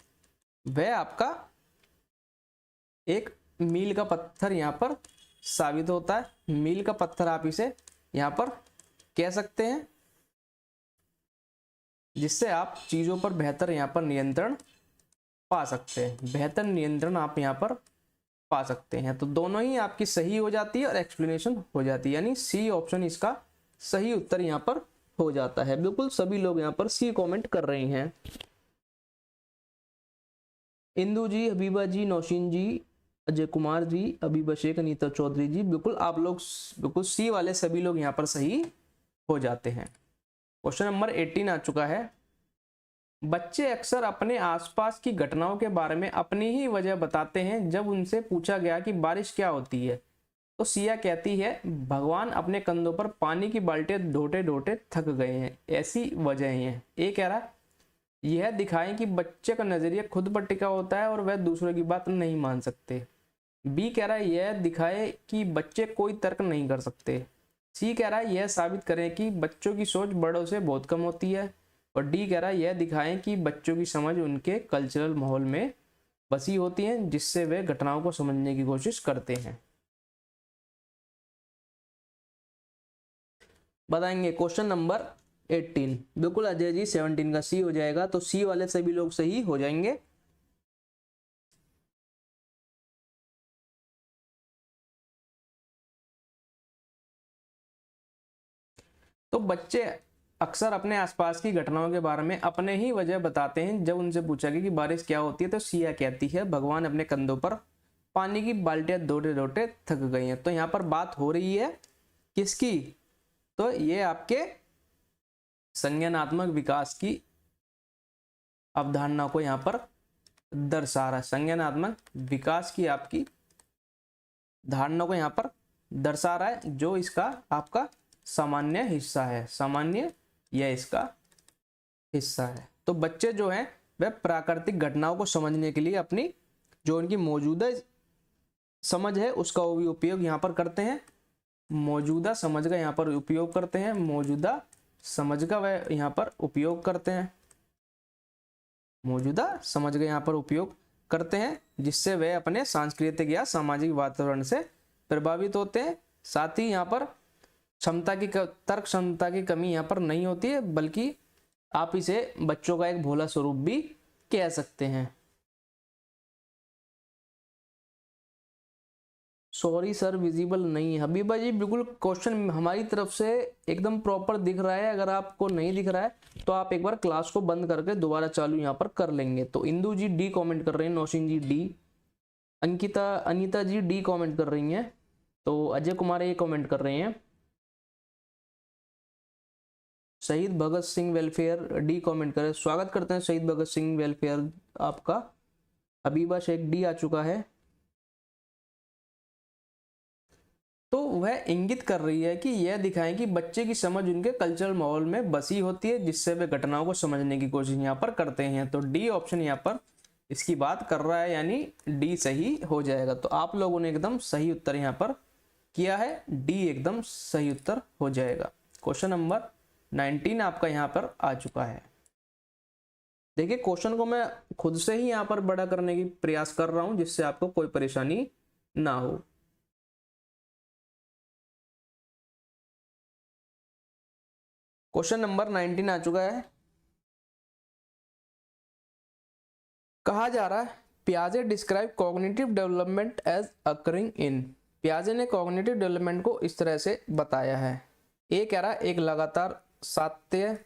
वह आपका एक मील का पत्थर यहाँ पर साबित होता है। मील का पत्थर आप इसे यहाँ पर कह सकते हैं, जिससे आप चीज़ों पर बेहतर यहाँ पर नियंत्रण पा सकते हैं, बेहतर नियंत्रण आप यहाँ पर पा सकते हैं। तो दोनों ही आपकी सही हो जाती है और एक्सप्लेनेशन हो जाती है, यानी सी ऑप्शन इसका सही उत्तर यहाँ पर हो जाता है। बिल्कुल सभी लोग यहाँ पर सी कमेंट कर रहे हैं। इंदू जी, हबीबा जी, नौशीन जी, अजय कुमार जी, अबीबा शेख, अनीता चौधरी जी, बिल्कुल आप लोग बिल्कुल सी वाले सभी लोग यहाँ पर सही हो जाते हैं। क्वेश्चन नंबर 18 आ चुका है। बच्चे अक्सर अपने आसपास की घटनाओं के बारे में अपनी ही वजह बताते हैं। जब उनसे पूछा गया कि बारिश क्या होती है तो सिया कहती है भगवान अपने कंधों पर पानी की बाल्टियां ढोते ढोते थक गए हैं, ऐसी वजह हैं। ए कह रहा यह दिखाएं कि बच्चे का नजरिया खुद पर टिका होता है और वह दूसरों की बात नहीं मान सकते। बी कह रहा है यह दिखाए कि बच्चे कोई तर्क नहीं कर सकते। सी कह रहा है यह साबित करें कि बच्चों की सोच बड़ों से बहुत कम होती है। और डी कह रहा है यह दिखाएं कि बच्चों की समझ उनके कल्चरल माहौल में बसी होती है, जिससे वे घटनाओं को समझने की कोशिश करते हैं। बताएंगे। क्वेश्चन नंबर 18 बिल्कुल अजय जी 17 का सी हो जाएगा, तो सी वाले सभी लोग सही हो जाएंगे। तो बच्चे अक्सर अपने आसपास की घटनाओं के बारे में अपने ही वजह बताते हैं। जब उनसे पूछा गया कि बारिश क्या होती है तो सिया कहती है भगवान अपने कंधों पर पानी की बाल्टियां धोते धोते थक गई हैं। तो यहाँ पर बात हो रही है किसकी? तो ये आपके संज्ञानात्मक विकास की अवधारणा को यहाँ पर दर्शा रहा है। संज्ञानात्मक विकास की आपकी धारणा को यहाँ पर दर्शा रहा है, जो इसका आपका सामान्य हिस्सा है। सामान्य यह इसका हिस्सा है। तो बच्चे जो हैं वह प्राकृतिक घटनाओं को समझने के लिए अपनी जो उनकी मौजूदा समझ है उसका भी उपयोग यहाँ पर करते हैं। मौजूदा समझ का यहाँ पर उपयोग करते हैं। मौजूदा समझ का वह यहाँ पर उपयोग करते हैं। मौजूदा समझ का यहाँ पर उपयोग करते हैं, जिससे वे अपने सांस्कृतिक या सामाजिक वातावरण से प्रभावित होते हैं। साथ ही यहाँ पर तर्क क्षमता की कमी यहाँ पर नहीं होती है, बल्कि आप इसे बच्चों का एक भोला स्वरूप भी कह सकते हैं। सॉरी सर विजिबल नहीं है। हबीबा जी बिल्कुल क्वेश्चन हमारी तरफ से एकदम प्रॉपर दिख रहा है। अगर आपको नहीं दिख रहा है तो आप एक बार क्लास को बंद करके दोबारा चालू यहाँ पर कर लेंगे। तो इंदू जी डी कमेंट कर रहे हैं, Nausheen ji D, Anita ji D comment कर रही हैं, तो अजय कुमार ये कमेंट कर रहे हैं। शहीद Bhagat Singh welfare D comment कर रहे हैं। स्वागत करते हैं शहीद भगत सिंह वेलफेयर आपका। हबीबा शेख डी आ चुका है। तो वह इंगित कर रही है कि यह दिखाएं कि बच्चे की समझ उनके कल्चरल माहौल में बसी होती है, जिससे वे घटनाओं को समझने की कोशिश यहाँ पर करते हैं। तो डी ऑप्शन यहाँ पर इसकी बात कर रहा है, यानी डी सही हो जाएगा। तो आप लोगों ने एकदम सही उत्तर यहाँ पर किया है, डी एकदम सही उत्तर हो जाएगा। क्वेश्चन नंबर 19 आपका यहाँ पर आ चुका है। देखिए क्वेश्चन को मैं खुद से ही यहाँ पर बड़ा करने की प्रयास कर रहा हूं, जिससे आपको कोई परेशानी ना हो। क्वेश्चन नंबर 19 आ चुका है। कहा जा रहा है पियाजे describe cognitive development age occurring in. पियाजे ने कॉग्निटिव डेवलपमेंट को इस तरह से बताया है। ए कह रहा है एक लगातार सातत्य,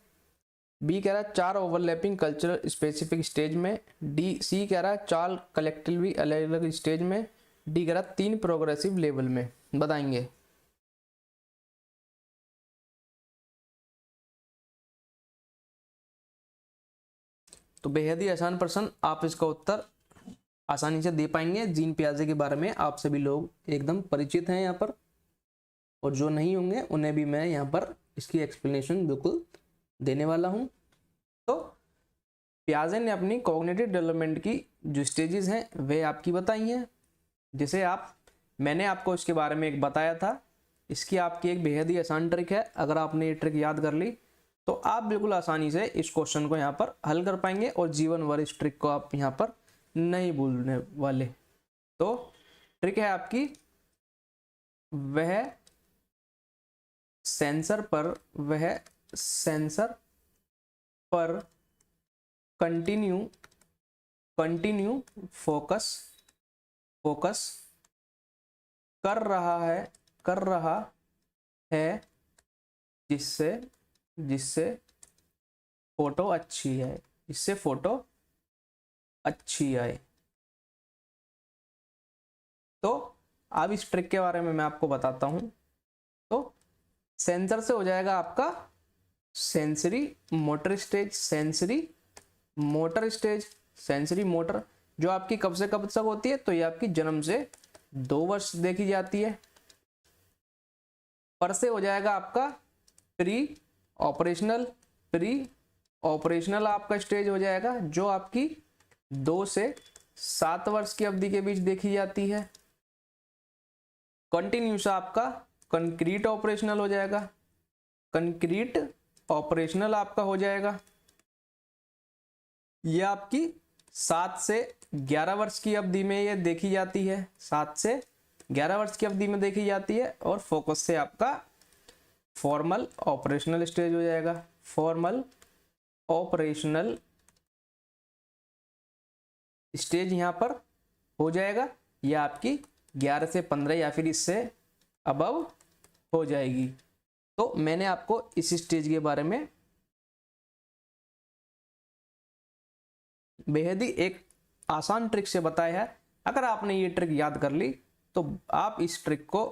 बी कह रहा है 4 ओवरलैपिंग कल्चरल स्पेसिफिक स्टेज में, सी कह रहा है 4 कलेक्टिवली अलग अलग स्टेज में, डी कह रहा है 3 प्रोग्रेसिव लेवल में। बताएंगे। तो बेहद ही आसान प्रश्न, आप इसका उत्तर आसानी से दे पाएंगे। जीन पियाजे के बारे में आप सभी लोग एकदम परिचित हैं यहाँ पर, और जो नहीं होंगे उन्हें भी मैं यहाँ पर इसकी एक्सप्लेनेशन बिल्कुल देने वाला हूँ। तो पियाजे ने अपनी कॉग्निटिव डेवलपमेंट की जो स्टेजेस हैं वे आपकी बताई हैं, जिसे मैंने आपको इसके बारे में एक बताया था। इसकी आपकी एक बेहद ही आसान ट्रिक है। अगर आपने ये ट्रिक याद कर ली तो आप बिल्कुल आसानी से इस क्वेश्चन को यहाँ पर हल कर पाएंगे, और जीवन भर इस ट्रिक को आप यहाँ पर नहीं भूलने वाले। तो ट्रिक है आपकी, वह सेंसर पर कंटिन्यू फोकस कर रहा है जिससे फोटो अच्छी आए। तो अब इस ट्रिक के बारे में मैं आपको बताता हूं। तो सेंसर से हो जाएगा आपका सेंसरी मोटर जो आपकी कब से कब तक होती है, तो ये आपकी जन्म से 2 वर्ष देखी जाती है। पर से हो जाएगा आपका प्री ऑपरेशनल आपका स्टेज हो जाएगा, जो आपकी 2 से 7 वर्ष की अवधि के बीच देखी जाती है। कंटिन्यूस आपका कंक्रीट ऑपरेशनल हो जाएगा, आपका हो जाएगा। यह आपकी 7 से 11 वर्ष की अवधि में ये देखी जाती है, 7 से 11 वर्ष की अवधि में देखी जाती है। और फोकस से आपका फॉर्मल ऑपरेशनल स्टेज हो जाएगा, फॉर्मल ऑपरेशनल स्टेज यहां पर हो जाएगा। यह आपकी 11 से 15 या फिर इससे अबव हो जाएगी। तो मैंने आपको इस स्टेज के बारे में बेहद ही एक आसान ट्रिक से बताया है। अगर आपने ये ट्रिक याद कर ली तो आप इस ट्रिक को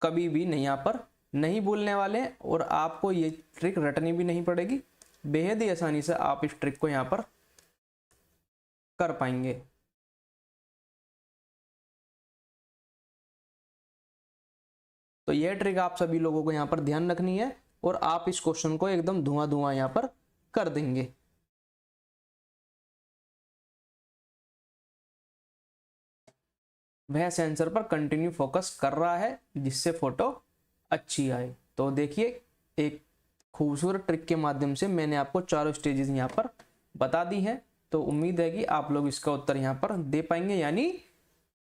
कभी भी नहीं यहाँ पर नहीं भूलने वाले हैं और आपको ये ट्रिक रटनी भी नहीं पड़ेगी। बेहद ही आसानी से आप इस ट्रिक को यहाँ पर कर पाएंगे। तो यह ट्रिक आप सभी लोगों को यहाँ पर ध्यान रखनी है और आप इस क्वेश्चन को एकदम धुआं धुआं यहाँ पर कर देंगे। वह सेंसर पर कंटिन्यू फोकस कर रहा है जिससे फोटो अच्छी आए। तो देखिए एक खूबसूरत ट्रिक के माध्यम से मैंने आपको चारों स्टेजेस यहाँ पर बता दी हैं। तो उम्मीद है कि आप लोग इसका उत्तर यहाँ पर दे पाएंगे, यानी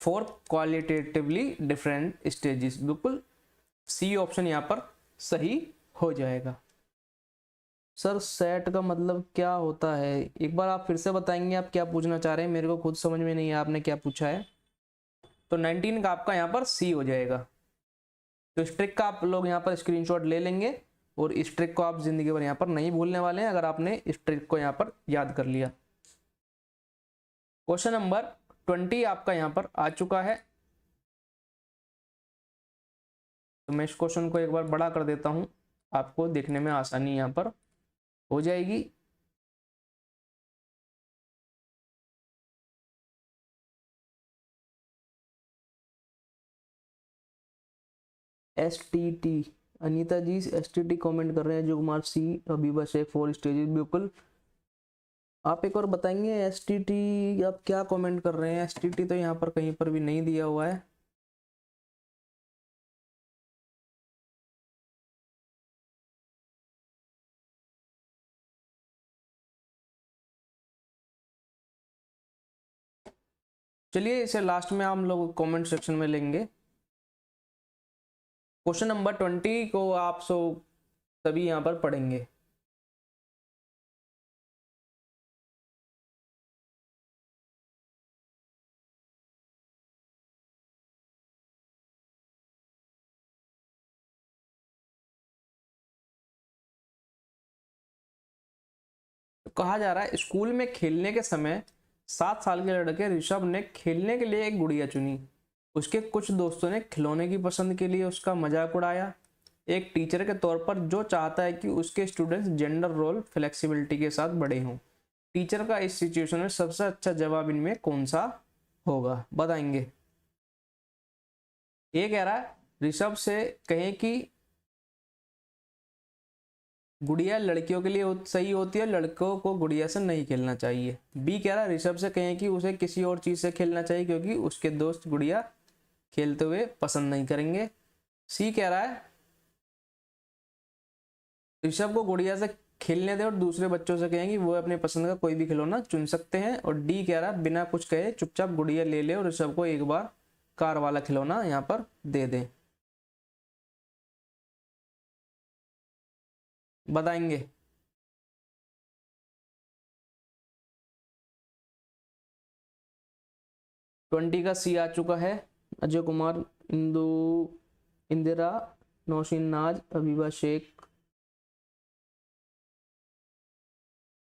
4 क्वालिटेटिवली डिफरेंट स्टेजेस। बिल्कुल सी ऑप्शन यहाँ पर सही हो जाएगा। सर सेट का मतलब क्या होता है, एक बार आप फिर से बताएंगे आप क्या पूछना चाह रहे हैं? मेरे को खुद समझ में नहीं है आपने क्या पूछा है। तो 19 का आपका यहाँ पर सी हो जाएगा। तो इस ट्रिक का आप लोग यहाँ पर स्क्रीनशॉट ले लेंगे और इस ट्रिक को आप जिंदगी भर यहाँ पर नहीं भूलने वाले हैं अगर आपने इस ट्रिक को यहाँ पर याद कर लिया। क्वेश्चन नंबर 20 आपका यहाँ पर आ चुका है। तो मैं इस क्वेश्चन को एक बार बड़ा कर देता हूं, आपको देखने में आसानी यहाँ पर हो जाएगी। STT अनीता जी STT कमेंट कर रहे हैं। जो कुमार सी हबीबा शेख 4 स्टेजेस। बिल्कुल आप एक और बताएंगे STT आप क्या कमेंट कर रहे हैं? STT तो यहाँ पर कहीं पर भी नहीं दिया हुआ है। चलिए इसे लास्ट में हम लोग कमेंट सेक्शन में लेंगे। क्वेश्चन नंबर 20 को आप सभी यहाँ पर पढ़ेंगे। तो कहा जा रहा है स्कूल में खेलने के समय 7 साल के लड़के ऋषभ ने खेलने के लिए एक गुड़िया चुनी। उसके कुछ दोस्तों ने खिलौने की पसंद के लिए उसका मजाक उड़ाया। एक टीचर के तौर पर जो चाहता है कि उसके स्टूडेंट्स जेंडर रोल फ्लेक्सिबिलिटी के साथ बड़े हों, टीचर का इस सिचुएशन में सबसे अच्छा जवाब इनमें कौन सा होगा? बताएंगे। ये कह रहा है ऋषभ से कहें कि गुड़िया लड़कियों के लिए सही होती है, लड़कों को गुड़िया से नहीं खेलना चाहिए। बी कह रहा है ऋषभ से कहें कि उसे किसी और चीज से खेलना चाहिए क्योंकि उसके दोस्त गुड़िया खेलते हुए पसंद नहीं करेंगे। सी कह रहा है ऋषभ को गुड़िया से खेलने दे और दूसरे बच्चों से कहें कि वो अपने पसंद का कोई भी खिलौना चुन सकते हैं। और डी कह रहा है बिना कुछ कहे चुपचाप गुड़िया ले ले और ऋषभ को एक बार कार वाला खिलौना यहाँ पर दे दें। बताएंगे। ट्वेंटी का सी आ चुका है। अजय कुमार, इंदु, इंदिरा, नौशीन नाज, हबीबा शेख।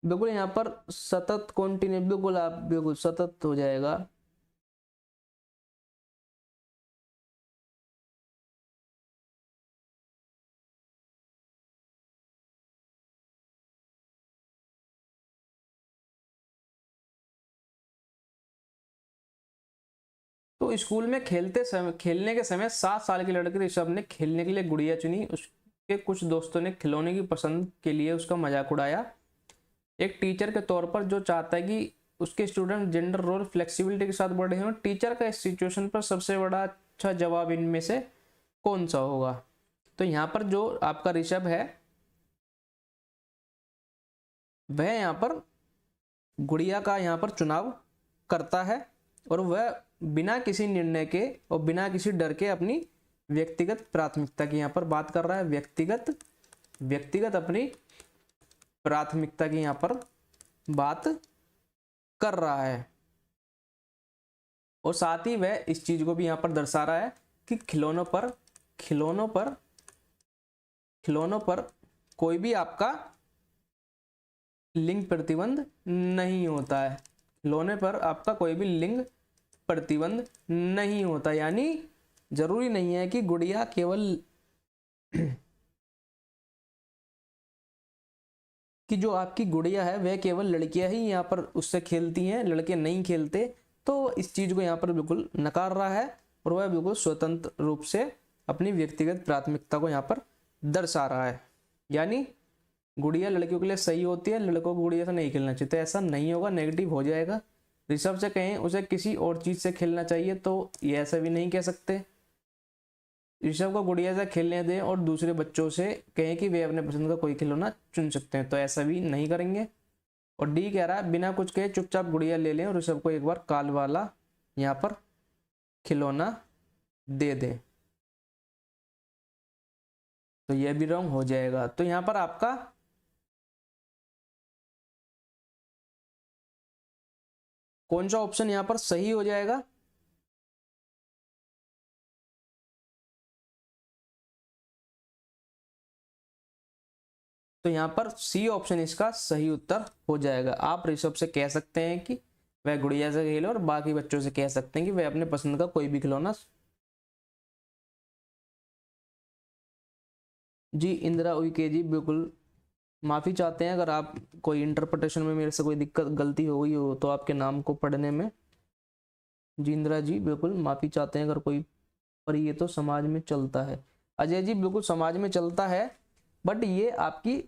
बिल्कुल यहाँ पर सतत कॉन्टिन्यू, बिल्कुल आप बिल्कुल सतत हो जाएगा। तो स्कूल में खेलने के समय 7 साल के लड़के ऋषभ ने खेलने के लिए गुड़िया चुनी। उसके कुछ दोस्तों ने खिलौने की पसंद के लिए उसका मजाक उड़ाया। एक टीचर के तौर पर जो चाहता है कि उसके स्टूडेंट जेंडर रोल फ्लेक्सिबिलिटी के साथ बढ़े हों, टीचर का इस सिचुएशन पर सबसे बड़ा अच्छा जवाब इनमें से कौन सा होगा? तो यहाँ पर जो आपका ऋषभ है वह यहाँ पर गुड़िया का यहाँ पर चुनाव करता है और वह बिना किसी निर्णय के और बिना किसी डर के अपनी व्यक्तिगत प्राथमिकता की यहाँ पर बात कर रहा है। व्यक्तिगत अपनी प्राथमिकता की यहाँ पर बात कर रहा है और साथ ही वह इस चीज को भी यहाँ पर दर्शा रहा है कि खिलौनों पर खिलौनों पर कोई भी आपका लिंग प्रतिबंध नहीं होता है। खिलौने पर आपका कोई भी लिंग प्रतिबंध नहीं होता, यानी जरूरी नहीं है कि गुड़िया केवल कि जो आपकी गुड़िया है वह केवल लड़कियां ही यहाँ पर उससे खेलती हैं, लड़के नहीं खेलते। तो इस चीज को यहाँ पर बिल्कुल नकार रहा है और वह बिल्कुल स्वतंत्र रूप से अपनी व्यक्तिगत प्राथमिकता को यहाँ पर दर्शा रहा है। यानी गुड़िया लड़कियों के लिए सही होती है, लड़कों को गुड़िया से नहीं खेलना चाहिए, तो ऐसा नहीं होगा, नेगेटिव हो जाएगा। ऋषभ से कहें उसे किसी और चीज से खेलना चाहिए तो ये ऐसा भी नहीं कह सकते। ऋषभ को गुड़िया से खेलने दें और दूसरे बच्चों से कहें कि वे अपने पसंद का कोई खिलौना चुन सकते हैं, तो ऐसा भी नहीं करेंगे। और डी कह रहा है बिना कुछ कहे चुपचाप गुड़िया ले लें और ऋषभ को एक बार काल वाला यहाँ पर खिलौना दे दें, तो यह भी रॉन्ग हो जाएगा। तो यहाँ पर आपका कौन सा ऑप्शन यहाँ पर सही हो जाएगा? तो यहाँ पर सी ऑप्शन इसका सही उत्तर हो जाएगा। आप ऋषभ से कह सकते हैं कि वह गुड़िया से खेले और बाकी बच्चों से कह सकते हैं कि वह अपने पसंद का कोई भी खिलौना। जी इंदिरा उइके जी बिल्कुल माफ़ी चाहते हैं अगर आप कोई इंटरप्रिटेशन में मेरे से कोई दिक्कत गलती हो गई हो तो आपके नाम को पढ़ने में। जी इंदिरा जी बिल्कुल माफ़ी चाहते हैं अगर कोई, पर ये तो समाज में चलता है। अजय जी बिल्कुल समाज में चलता है, बट ये आपकी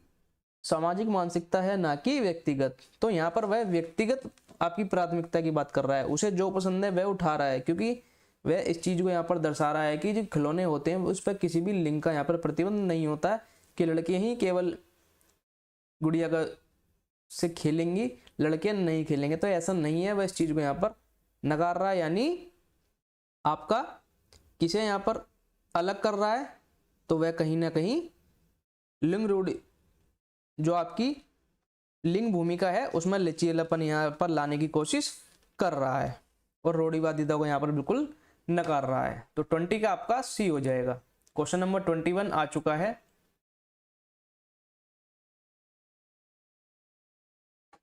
सामाजिक मानसिकता है ना कि व्यक्तिगत। तो यहाँ पर वह व्यक्तिगत आपकी प्राथमिकता की बात कर रहा है, उसे जो पसंद है वह उठा रहा है, क्योंकि वह इस चीज को यहाँ पर दर्शा रहा है कि जो खिलौने होते हैं उस पर किसी भी लिंग का यहाँ पर प्रतिबंध नहीं होता है कि लड़के ही केवल गुड़िया का से खेलेंगी, लड़के नहीं खेलेंगे। तो ऐसा नहीं है, वह इस चीज को यहाँ पर नकार रहा है, यानी आपका किसे यहाँ पर अलग कर रहा है, तो वह कहीं ना कहीं लिंग रूढ़ि जो आपकी लिंग भूमिका है उसमें लचीलापन यहाँ पर लाने की कोशिश कर रहा है और रूढ़िवादिता को यहाँ पर बिल्कुल नकार रहा है। तो 20 का आपका सी हो जाएगा। क्वेश्चन नंबर 21 आ चुका है।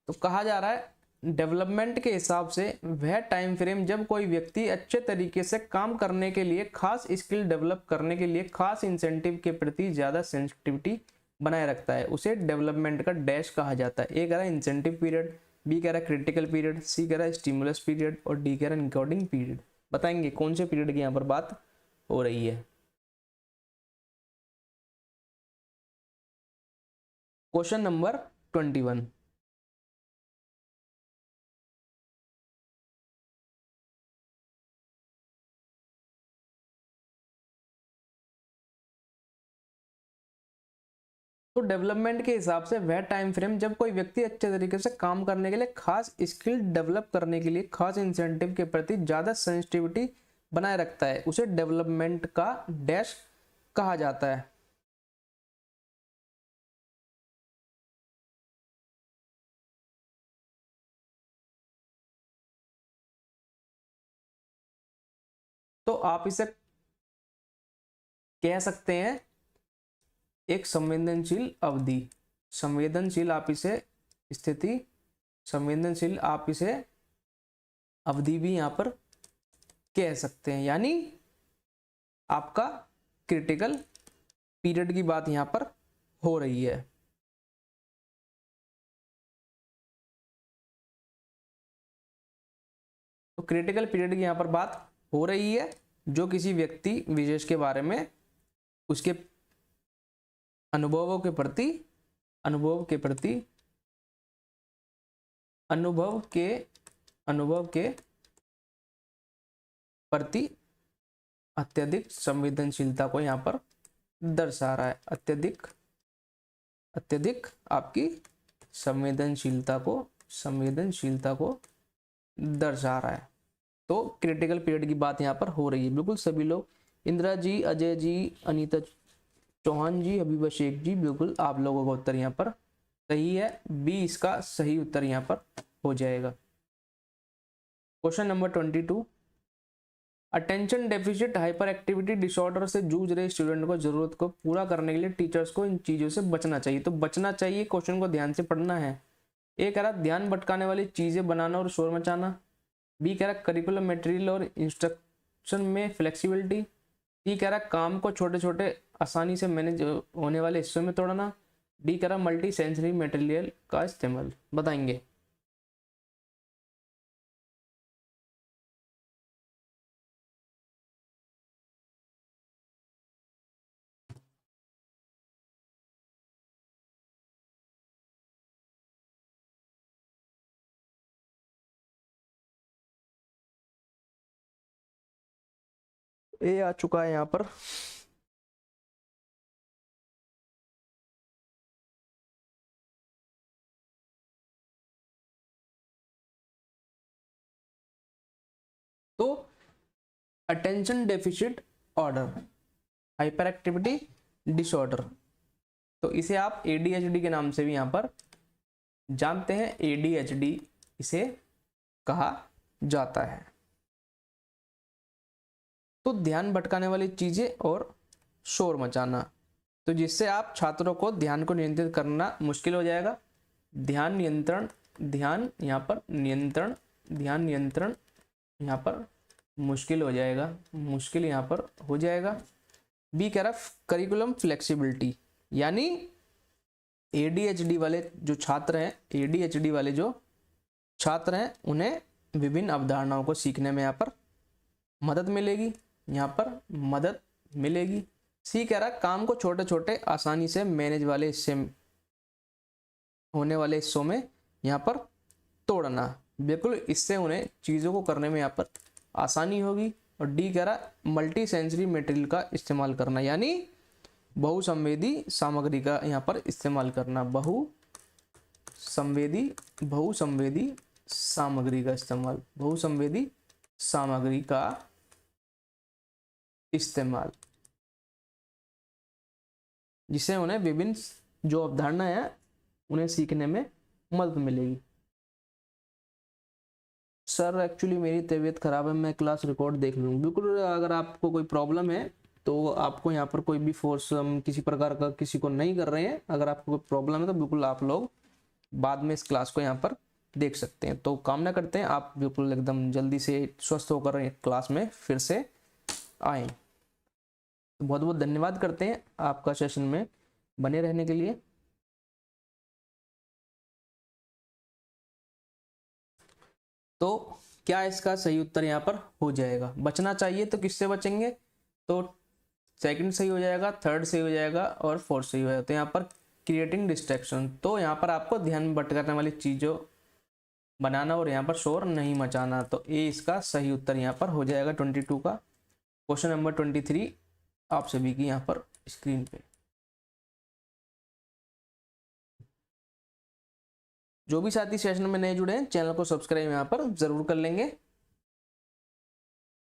तो कहा जा रहा है डेवलपमेंट के हिसाब से वह टाइम फ्रेम जब कोई व्यक्ति अच्छे तरीके से काम करने के लिए, खास स्किल डेवलप करने के लिए, खास इंसेंटिव के प्रति ज्यादा सेंसिटिविटी बनाए रखता है, उसे डेवलपमेंट का डैश कहा जाता है। ए कह रहा है इंसेंटिव पीरियड, बी कह रहा है क्रिटिकल पीरियड, सी कह रहा है स्टिमुलस पीरियड और डी कह रहा है एन्कोडिंग पीरियड। बताएंगे कौन से पीरियड की यहाँ पर बात हो रही है। Question number 21। तो डेवलपमेंट के हिसाब से वह टाइम फ्रेम जब कोई व्यक्ति अच्छे तरीके से काम करने के लिए, खास स्किल डेवलप करने के लिए, खास इंसेंटिव के प्रति ज्यादा सेंसिटिविटी बनाए रखता है, उसे डेवलपमेंट का डैश कहा जाता है। तो आप इसे कह सकते हैं एक संवेदनशील अवधि, संवेदनशील आप इसे स्थिति, संवेदनशील आप इसे अवधि भी यहां पर कह सकते हैं, यानी आपका क्रिटिकल पीरियड की बात यहां पर हो रही है। तो क्रिटिकल पीरियड की यहां पर बात हो रही है जो किसी व्यक्ति विशेष के बारे में उसके अनुभवों के प्रति, अनुभव के प्रति, अनुभव के प्रति अत्यधिक संवेदनशीलता को यहां पर दर्शा रहा है। अत्यधिक आपकी संवेदनशीलता को दर्शा रहा है। तो क्रिटिकल पीरियड की बात यहाँ पर हो रही है। बिल्कुल सभी लोग, इंदिरा जी, अजय जी, अनीता चौहान जी, हबीबा शेख जी, बिल्कुल आप लोगों का उत्तर यहाँ पर सही है। बी इसका सही उत्तर यहाँ पर हो जाएगा। Question number 22 attention deficit hyper activity disorder से जूझ रहे स्टूडेंट को जरूरत को पूरा करने के लिए टीचर्स को इन चीज़ों से बचना चाहिए। तो बचना चाहिए, क्वेश्चन को ध्यान से पढ़ना है। ए कह रहा ध्यान भटकाने वाली चीज़ें बनाना और शोर मचाना। बी कह रहा करिकुलम मटेरियल और इंस्ट्रक्शन में फ्लेक्सिबिलिटी। सी कह रहा काम को छोटे छोटे आसानी से मैनेज होने वाले हिस्सों में तोड़ना। डी कह रहा मल्टी सेंसरी मटेरियल का इस्तेमाल। बताएंगे। ए आ चुका है यहाँ पर। तो attention deficit order, hyper activity disorder, तो इसे आप ADHD के नाम से भी यहाँ पर जानते हैं। ADHD इसे कहा जाता है। तो ध्यान भटकाने वाली चीजें और शोर मचाना, तो जिससे आप छात्रों को ध्यान को नियंत्रित करना मुश्किल हो जाएगा। ध्यान नियंत्रण, ध्यान यहाँ पर नियंत्रण, ध्यान नियंत्रण यहाँ पर मुश्किल हो जाएगा, मुश्किल यहाँ पर हो जाएगा। बी कह रहा करिकुलम फ्लेक्सिबिलिटी, यानी ADHD वाले जो छात्र हैं, ADHD वाले जो छात्र हैं उन्हें विभिन्न अवधारणाओं को सीखने में यहाँ पर मदद मिलेगी, यहाँ पर मदद मिलेगी। सी कह रहा काम को छोटे छोटे आसानी से मैनेज वाले हिस्से होने वाले हिस्सों में यहाँ पर तोड़ना, बिल्कुल इससे उन्हें चीज़ों को करने में यहाँ पर आसानी होगी। और डी कह रहा मल्टी सेंसरी मटेरियल का इस्तेमाल करना, यानी बहुसंवेदी सामग्री का यहाँ पर इस्तेमाल करना, बहुसंवेदी सामग्री का इस्तेमाल, बहुसंवेदी सामग्री का इस्तेमाल, जिससे उन्हें विभिन्न जो अवधारणा है उन्हें सीखने में मदद मिलेगी। सर एक्चुअली मेरी तबीयत खराब है, मैं क्लास रिकॉर्ड देख लूँ। बिल्कुल, अगर आपको कोई प्रॉब्लम है तो आपको यहाँ पर कोई भी फोर्स हम किसी प्रकार का किसी को नहीं कर रहे हैं। अगर आपको कोई प्रॉब्लम है तो बिल्कुल आप लोग बाद में इस क्लास को यहाँ पर देख सकते हैं। तो कामना करते हैं आप बिल्कुल एकदम जल्दी से स्वस्थ होकर क्लास में फिर से आएँ। तो बहुत बहुत धन्यवाद करते हैं आपका सेशन में बने रहने के लिए। तो क्या इसका सही उत्तर यहाँ पर हो जाएगा? बचना चाहिए तो किससे बचेंगे? तो सेकंड सही हो जाएगा, थर्ड सही हो जाएगा और फोर्थ सही हो जाएगा। तो यहाँ पर क्रिएटिंग डिस्ट्रैक्शन, तो यहाँ पर आपको ध्यान भटकाने वाली चीज़ों बनाना और यहाँ पर शोर नहीं मचाना। तो ए इसका सही उत्तर यहाँ पर हो जाएगा 22 का। क्वेश्चन नंबर 23 आप सभी की यहाँ पर स्क्रीन पे। जो भी साथी सेशन में नए जुड़े हैं चैनल को सब्सक्राइब यहाँ पर जरूर कर लेंगे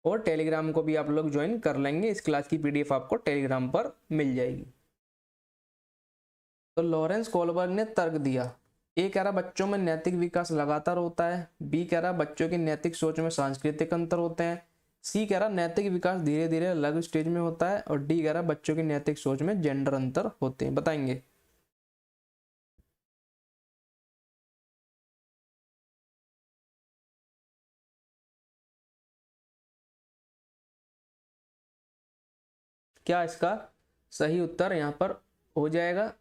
और टेलीग्राम को भी आप लोग ज्वाइन कर लेंगे। इस क्लास की PDF आपको टेलीग्राम पर मिल जाएगी। तो लॉरेंस कोलबर्ग ने तर्क दिया। ए कह रहा बच्चों में नैतिक विकास लगातार होता है। बी कह रहा बच्चों की नैतिक सोच में सांस्कृतिक अंतर होते हैं। सी कह रहा नैतिक विकास धीरे धीरे अलग स्टेज में होता है। और डी कह रहा बच्चों की नैतिक सोच में जेंडर अंतर होते हैं। बताएंगे। क्या इसका सही उत्तर यहाँ पर हो जाएगा?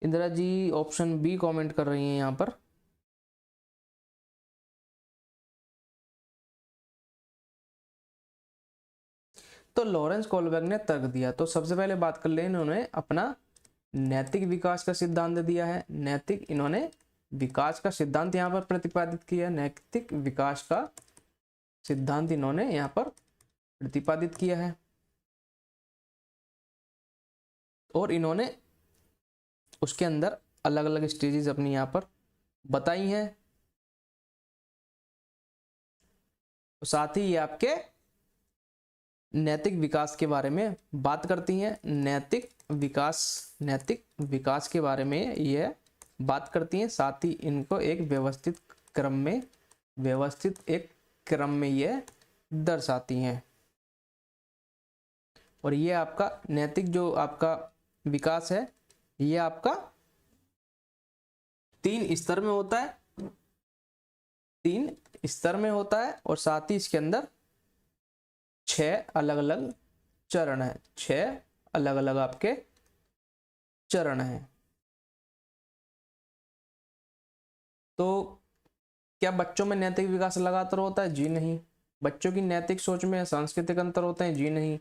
Indira ji option B comment कर रही हैं यहाँ पर। तो लॉरेंस कोलबर्ग ने तर्क दिया। तो सबसे पहले बात कर ले, इन्होंने अपना नैतिक विकास का सिद्धांत दिया है। नैतिक इन्होंने विकास का सिद्धांत यहाँ पर प्रतिपादित किया। नैतिक विकास का सिद्धांत इन्होंने यहाँ पर प्रतिपादित किया है और इन्होंने उसके अंदर अलग अलग स्टेजेस अपनी यहाँ पर बताई हैं। साथ ही ये आपके नैतिक विकास के बारे में बात करती हैं। नैतिक विकास, नैतिक विकास के बारे में यह बात करती हैं, साथ ही इनको एक व्यवस्थित क्रम में यह दर्शाती हैं। और ये आपका नैतिक जो आपका विकास है, ये आपका 3 स्तर में होता है, 3 स्तर में होता है, और साथ ही इसके अंदर 6 अलग अलग चरण है, 6 अलग अलग आपके चरण हैं। तो क्या बच्चों में नैतिक विकास लगातार होता है? जी नहीं। बच्चों की नैतिक सोच में सांस्कृतिक अंतर होते हैं? जी नहीं।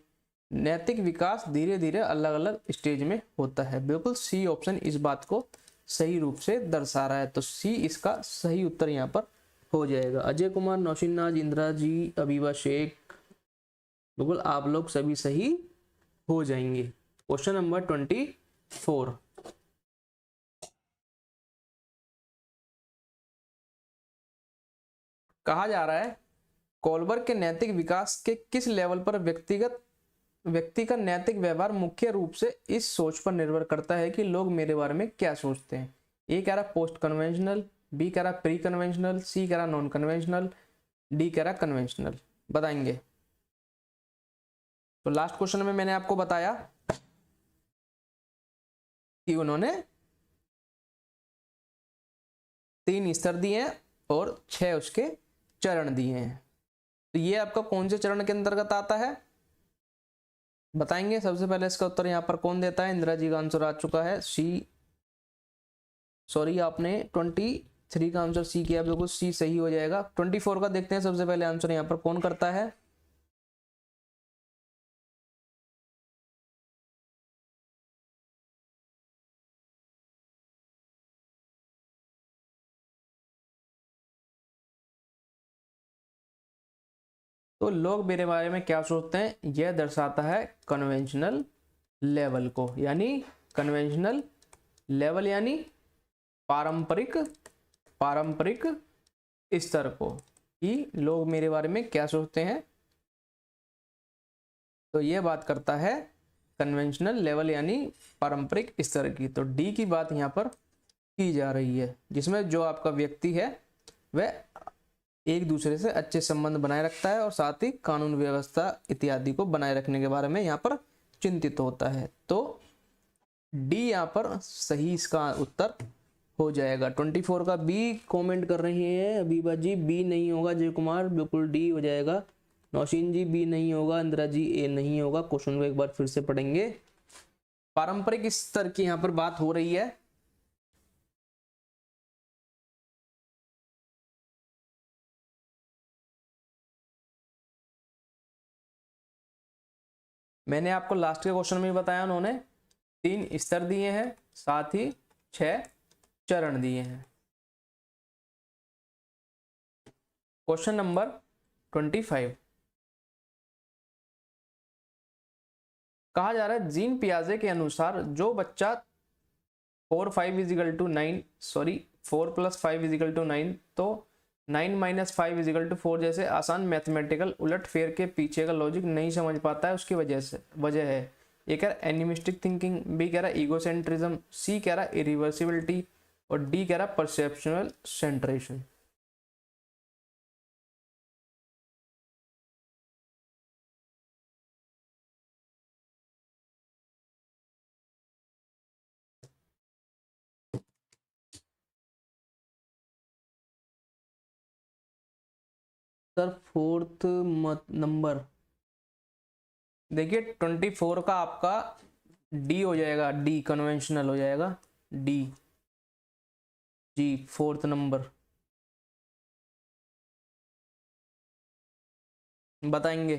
नैतिक विकास धीरे धीरे अलग अलग स्टेज में होता है। बिल्कुल सी ऑप्शन इस बात को सही रूप से दर्शा रहा है, तो सी इसका सही उत्तर यहाँ पर हो जाएगा। अजय कुमार, नौशीन नाज, इंदिरा जी, अबीबा शेख, बिल्कुल आप लोग सभी सही हो जाएंगे। क्वेश्चन नंबर 24 कहा जा रहा है, कोलबर्ग के नैतिक विकास के किस लेवल पर व्यक्ति का नैतिक व्यवहार मुख्य रूप से इस सोच पर निर्भर करता है कि लोग मेरे बारे में क्या सोचते हैं। ए कह रहा पोस्ट कन्वेंशनल, बी कह रहा प्री कन्वेंशनल, सी कह रहा नॉन कन्वेंशनल, डी कह रहा कन्वेंशनल। बताएंगे। तो लास्ट क्वेश्चन में मैंने आपको बताया कि उन्होंने 3 स्तर दिए हैं और 6 उसके चरण दिए हैं। तो ये आपका कौन से चरण के अंतर्गत आता है बताएंगे। सबसे पहले इसका उत्तर यहाँ पर कौन देता है? इंदिरा जी का आंसर आ चुका है सी, सॉरी आपने 23 का आंसर सी किया, बिल्कुल सी सही हो जाएगा। 24 का देखते हैं सबसे पहले आंसर यहाँ पर कौन करता है। तो लोग मेरे बारे में क्या सोचते हैं, यह दर्शाता है कन्वेंशनल लेवल को, यानी कन्वेंशनल लेवल यानी पारंपरिक स्तर को, कि लोग मेरे बारे में क्या सोचते हैं। तो यह बात करता है कन्वेंशनल लेवल यानी पारंपरिक स्तर की। तो डी की बात यहाँ पर की जा रही है, जिसमें जो आपका व्यक्ति है वह एक दूसरे से अच्छे संबंध बनाए रखता है और साथ ही कानून व्यवस्था इत्यादि को बनाए रखने के बारे में यहाँ पर चिंतित होता है। तो डी यहाँ पर सही इसका उत्तर हो जाएगा। 24 का बी कमेंट कर रहे हैं अबीबा जी, बी नहीं होगा। जय कुमार बिल्कुल डी हो जाएगा। नौशीन जी बी नहीं होगा। इंदिरा जी ए नहीं होगा। क्वेश्चन को एक बार फिर से पढ़ेंगे। पारंपरिक स्तर की यहाँ पर बात हो रही है। मैंने आपको लास्ट के क्वेश्चन में बताया, उन्होंने 3 स्तर दिए हैं, साथ ही 6 चरण दिए हैं। क्वेश्चन नंबर 25 कहा जा रहा है, जीन पियाजे के अनुसार जो बच्चा 4 5 is equal to 9, sorry 4 + 5 is equal to 9, तो 9 - 5 इजिकल टू 4 जैसे आसान मैथमेटिकल उलटफेर के पीछे का लॉजिक नहीं समझ पाता है, उसकी वजह है। ये कह रहा एनिमिस्टिक थिंकिंग, बी कह रहा ईगोसेंट्रिज्म, सी कह रहा इरिवर्सिबिलिटी, और डी कह रहा परसेप्शनल सेंट्रेशन। सर 4th नंबर देखिए, 24 का आपका डी हो जाएगा, डी कन्वेंशनल हो जाएगा, डी जी 4th नंबर। बताएंगे।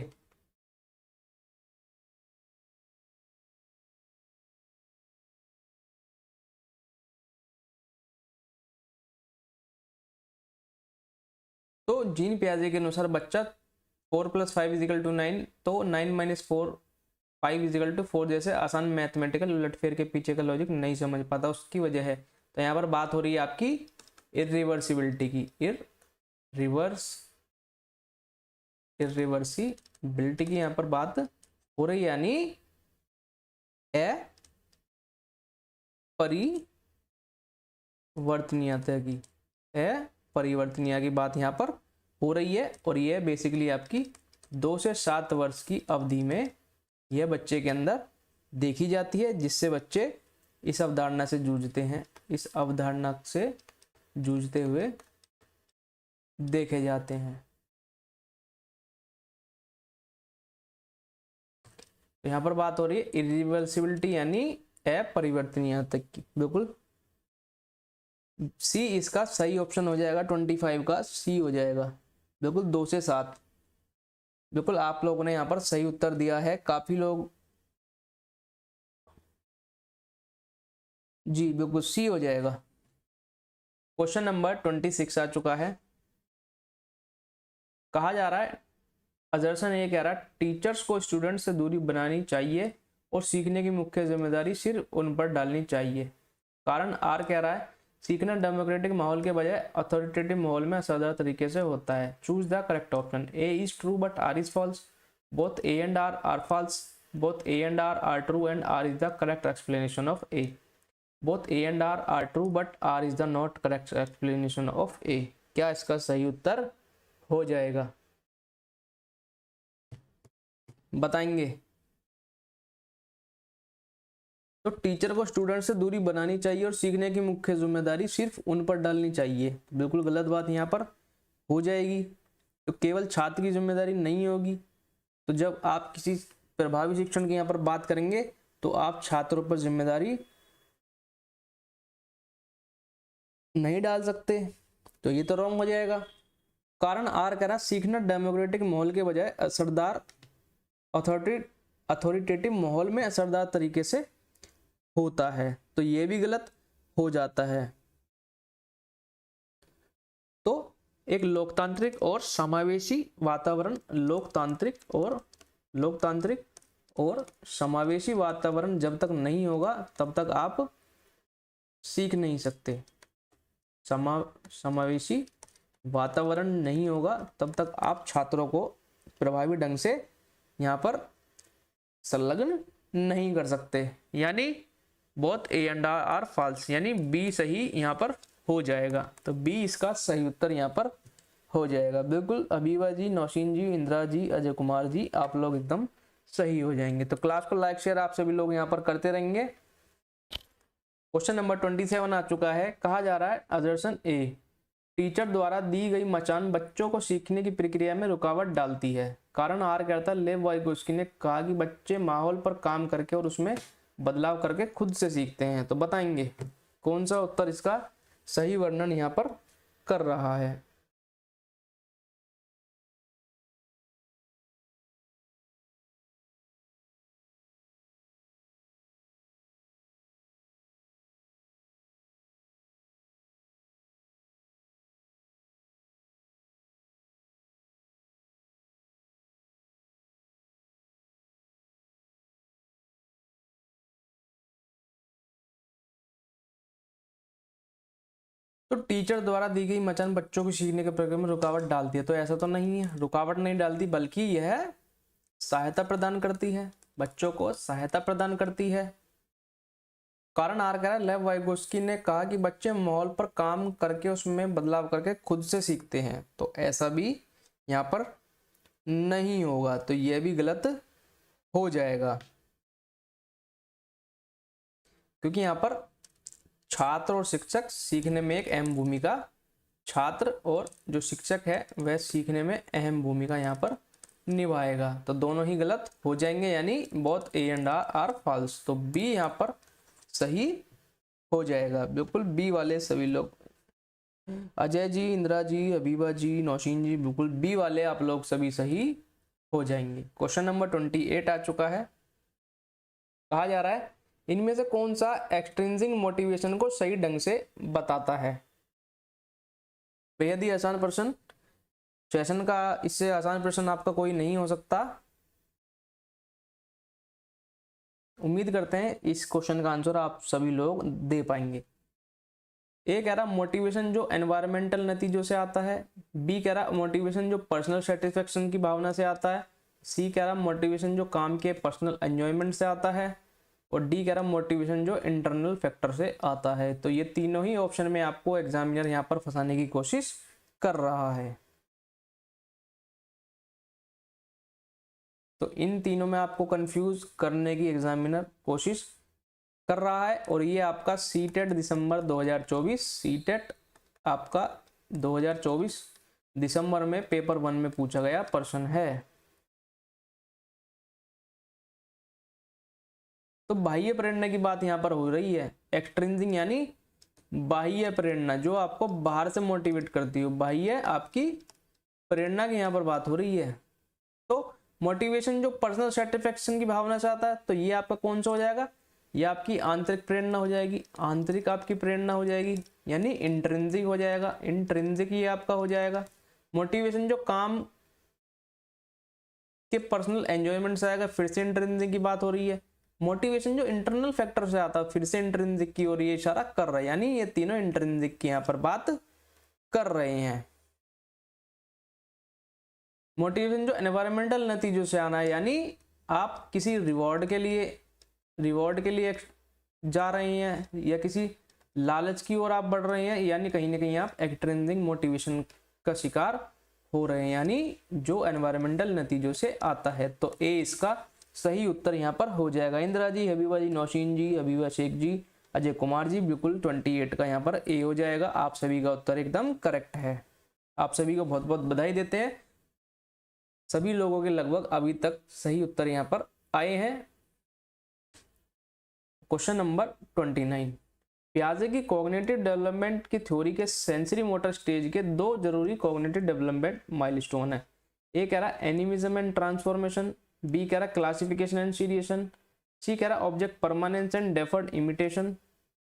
तो जीन पियाजे के अनुसार बच्चा 4 + 5 इजिकल टू 9, तो 9 - 4 5 इजिकल टू 4 जैसे आसान मैथमेटिकल उलटफेर के पीछे का लॉजिक नहीं समझ पाता, उसकी वजह है। तो यहाँ पर बात हो रही है आपकी इरिवर्सिबिलिटी की, इरिवर्सिबिलिटी की यहाँ पर बात हो रही है, यानी ए परिवर्तनीयता की है, परिवर्तनीयता की बात यहाँ पर हो रही है। और ये बेसिकली आपकी 2 से 7 वर्ष की अवधि में यह बच्चे के अंदर देखी जाती है, जिससे बच्चे इस अवधारणा से जूझते हैं, इस अवधारणा से जूझते हुए देखे जाते हैं। तो यहाँ पर बात हो रही है इरिवर्सिबिलिटी यानी अपरिवर्तनीयता की। बिल्कुल सी इसका सही ऑप्शन हो जाएगा, 25 का सी हो जाएगा। बिल्कुल 2 से 7। बिल्कुल आप लोगों ने यहाँ पर सही उत्तर दिया है, काफी लोग जी बिल्कुल सी हो जाएगा। क्वेश्चन नंबर 26 आ चुका है। कहा जा रहा है, अजरसन ये कह रहा है टीचर्स को स्टूडेंट से दूरी बनानी चाहिए और सीखने की मुख्य जिम्मेदारी सिर्फ उन पर डालनी चाहिए। कारण आर कह रहा है सीखना डेमोक्रेटिक माहौल के बजाय अथॉरिटेटिव माहौल में असरदार तरीके से होता है। Choose the correct option. A is true but R is false. Both A and R are false. Both A and R true and R is the correct explanation of A. Both A and R true but R is the not correct explanation of A. क्या इसका सही उत्तर हो जाएगा, बताएंगे? तो teacher को student से दूरी बनानी चाहिए और सीखने की मुख्य जिम्मेदारी सिर्फ उन पर डालनी चाहिए। बिल्कुल गलत बात यहाँ पर हो जाएगी। तो केवल छात्र की जिम्मेदारी नहीं होगी। तो जब आप किसी प्रभावी शिक्षण की यहाँ पर बात करेंगे तो आप छात्रों पर जिम्मेदारी नहीं डाल सकते, तो ये तो रॉन्ग हो जाएगा। कारण आर कह रहा सीखना डेमोक्रेटिक माहौल के बजाय असरदार अथॉरिटेटिव माहौल में असरदार तरीके से होता है, तो ये भी गलत हो जाता है। तो एक लोकतांत्रिक और समावेशी वातावरण, लोकतांत्रिक और समावेशी वातावरण जब तक नहीं होगा तब तक आप सीख नहीं सकते। समावेशी वातावरण नहीं होगा तब तक आप छात्रों को प्रभावी ढंग से यहाँ पर संलग्न नहीं कर सकते। यानी both A and R false, यानी बी सही यहाँ पर हो जाएगा। तो बी इसका सही उत्तर यहाँ पर हो जाएगा। बिल्कुल अबीबा जी, नौशीन जी, इंदिरा जी, अजय कुमार जी, आप लोग एकदम सही हो जाएंगे। तो क्लास को लाइक शेयर आप सभी लोग यहाँ पर करते रहेंगे। क्वेश्चन नंबर 27 आ चुका है। कहा जा रहा है अजरसन ए टीचर द्वारा दी गई मचान बच्चों को सीखने की प्रक्रिया में रुकावट डालती है। कारण आर कहता है लेव वाइगोस्की ने कहा कि बच्चे माहौल पर काम करके और उसमें बदलाव करके खुद से सीखते हैं। तो बताएंगे कौन सा उत्तर इसका सही वर्णन यहाँ पर कर रहा है। तो टीचर द्वारा दी गई मचान बच्चों को सीखने के प्रक्रिया में रुकावट डालती है। तो ऐसा तो नहीं है, रुकावट नहीं डालती, बल्कि यह सहायता प्रदान करती है, बच्चों को सहायता प्रदान करती है। कारण आर कह रहा है लेव वाइगोस्की ने कहा कि बच्चे माहौल पर काम करके उसमें बदलाव करके खुद से सीखते हैं। तो ऐसा भी यहाँ पर नहीं होगा, तो यह भी गलत हो जाएगा। क्योंकि यहाँ पर छात्र और शिक्षक सीखने में एक अहम भूमिका, छात्र और जो शिक्षक है वह सीखने में अहम भूमिका यहाँ पर निभाएगा। तो दोनों ही गलत हो जाएंगे, यानी both A and R false. तो बी यहाँ पर सही हो जाएगा। बिल्कुल बी वाले सभी लोग, अजय जी, इंदिरा जी, अबीबा जी, नौशीन जी, बिल्कुल बी वाले आप लोग सभी सही हो जाएंगे। क्वेश्चन नंबर 28 आ चुका है। कहा जा रहा है इनमें से कौन सा एक्सट्रिंसिक मोटिवेशन को सही ढंग से बताता है। बेहद ही आसान प्रश्न, सेशन का इससे आसान प्रश्न आपका कोई नहीं हो सकता। उम्मीद करते हैं इस क्वेश्चन का आंसर आप सभी लोग दे पाएंगे। ए कह रहा मोटिवेशन जो एनवायरमेंटल नतीजों से आता है। बी कह रहा मोटिवेशन जो पर्सनल सेटिस्फेक्शन की भावना से आता है। सी कह रहा मोटिवेशन जो काम के पर्सनल एंजॉयमेंट से आता है। और डी कह रहा मोटिवेशन जो इंटरनल फैक्टर से आता है। तो ये तीनों ही ऑप्शन में आपको एग्जामिनर यहाँ पर फंसाने की कोशिश कर रहा है। तो इन तीनों में आपको कंफ्यूज करने की एग्जामिनर कोशिश कर रहा है। और ये आपका सीटेट दिसंबर 2024, सीटेट आपका 2024 दिसंबर में पेपर 1 में पूछा गया प्रश्न है। तो बाह्य प्रेरणा की बात यहाँ पर हो रही है। एक्सट्रिंसिक यानी बाह्य प्रेरणा जो आपको बाहर से मोटिवेट करती हो, बाह्य आपकी प्रेरणा की यहाँ पर बात हो रही है। तो मोटिवेशन जो पर्सनल सेटिस्फेक्शन की भावना से आता है, तो ये आपका कौन सा हो जाएगा, ये आपकी आंतरिक प्रेरणा हो जाएगी, आंतरिक आपकी प्रेरणा हो जाएगी, यानी इंट्रिंसिक हो जाएगा, इंट्रिंसिक ये आपका हो जाएगा। मोटिवेशन जो काम के पर्सनल एंजॉयमेंट से आएगा, फिर से इंट्रिंसिक की बात हो रही है। मोटिवेशन जो इंटरनल फैक्टर से आता है, फिर से इंट्रिंसिक की ओर ये इशारा कर रहा है, यानी ये तीनों इंट्रिंसिक की यहाँ पर बात कर रहे हैं। मोटिवेशन जो एनवायरमेंटल नतीजों से आना है, यानी आप किसी रिवॉर्ड के लिए जा रहे हैं या किसी लालच की ओर आप बढ़ रहे हैं, यानी कहीं ना कहीं आप एक्सट्रिंसिक मोटिवेशन का शिकार हो रहे हैं, यानी जो एनवायरमेंटल नतीजों से आता है। तो ए इसका सही उत्तर यहाँ पर हो जाएगा। इंदिरा जी, हबीबा जी, नौशीन जी, हबीबा शेख जी, अजय कुमार जी, बिल्कुल 28 का यहाँ पर ए हो जाएगा। आप सभी का उत्तर एकदम करेक्ट है। आप सभी को बहुत बहुत बधाई देते हैं। सभी लोगों के लगभग अभी तक सही उत्तर यहाँ पर आए हैं। क्वेश्चन नंबर 29, पियाजे की कॉग्निटिव डेवलपमेंट की थ्योरी के सेंसरी मोटर स्टेज के 2 जरूरी कॉग्निटिव डेवलपमेंट माइलस्टोन है। ए कह रहा एनिमिज्म एंड ट्रांसफॉर्मेशन, बी कह रहा क्लासिफिकेशन एंड सीरिएशन, सी कह रहा object permanence and deferred imitation,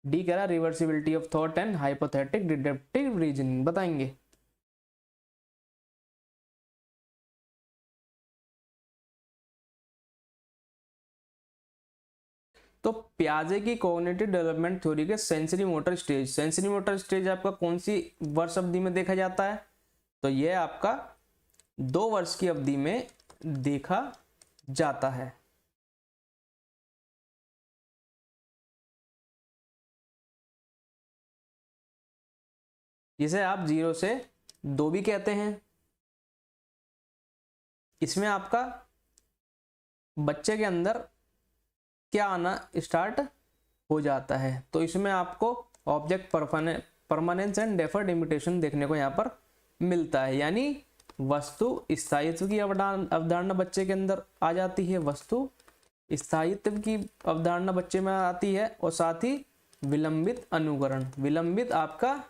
D कह रहा reversibility of thought and hypothetic deductive reasoning. बताएंगे। तो पियाजे की कॉग्निटिव डेवलपमेंट थ्योरी के सेंसरी मोटर स्टेज आपका कौन सी वर्ष अवधि में देखा जाता है, तो यह आपका 2 वर्ष की अवधि में देखा जाता है। जिसे आप 0 से 2 भी कहते हैं। इसमें आपका बच्चे के अंदर क्या आना स्टार्ट हो जाता है, तो इसमें आपको object permanence and deferred imitation देखने को यहाँ पर मिलता है, यानी वस्तु स्थायित्व की अवधारणा बच्चे के अंदर आ जाती है, वस्तु स्थायित्व की अवधारणा बच्चे में आती है, और साथ ही विलंबित अनुकरण, विलंबित आपका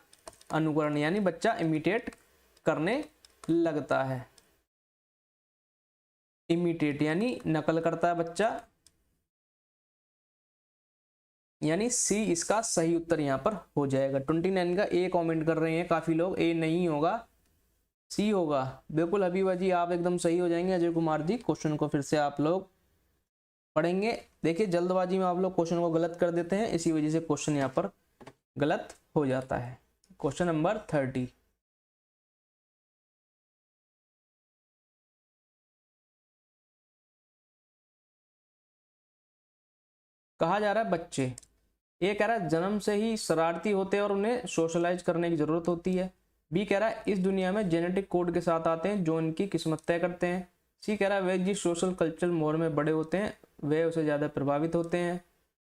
अनुकरण, यानी बच्चा इमिटेट करने लगता है। इमिटेट यानी नकल करता है बच्चा, यानी सी इसका सही उत्तर यहाँ पर हो जाएगा। 29 का ए कमेंट कर रहे हैं काफी लोग, ए नहीं होगा, सी होगा। बिल्कुल हबीबा जी, आप एकदम सही हो जाएंगे। अजय कुमार जी, क्वेश्चन को फिर से आप लोग पढ़ेंगे। देखिए जल्दबाजी में आप लोग क्वेश्चन को गलत कर देते हैं, इसी वजह से क्वेश्चन यहाँ पर गलत हो जाता है। क्वेश्चन नंबर 30, कहा जा रहा है बच्चे, ये कह रहा है जन्म से ही शरारती होते हैं और उन्हें सोशलाइज करने की जरूरत होती है। बी कह रहा है इस दुनिया में जेनेटिक कोड के साथ आते हैं जो इनकी किस्मत तय करते हैं। सी कह रहा है वे जिस सोशल कल्चरल मोड में बड़े होते हैं वे उसे ज्यादा प्रभावित होते हैं।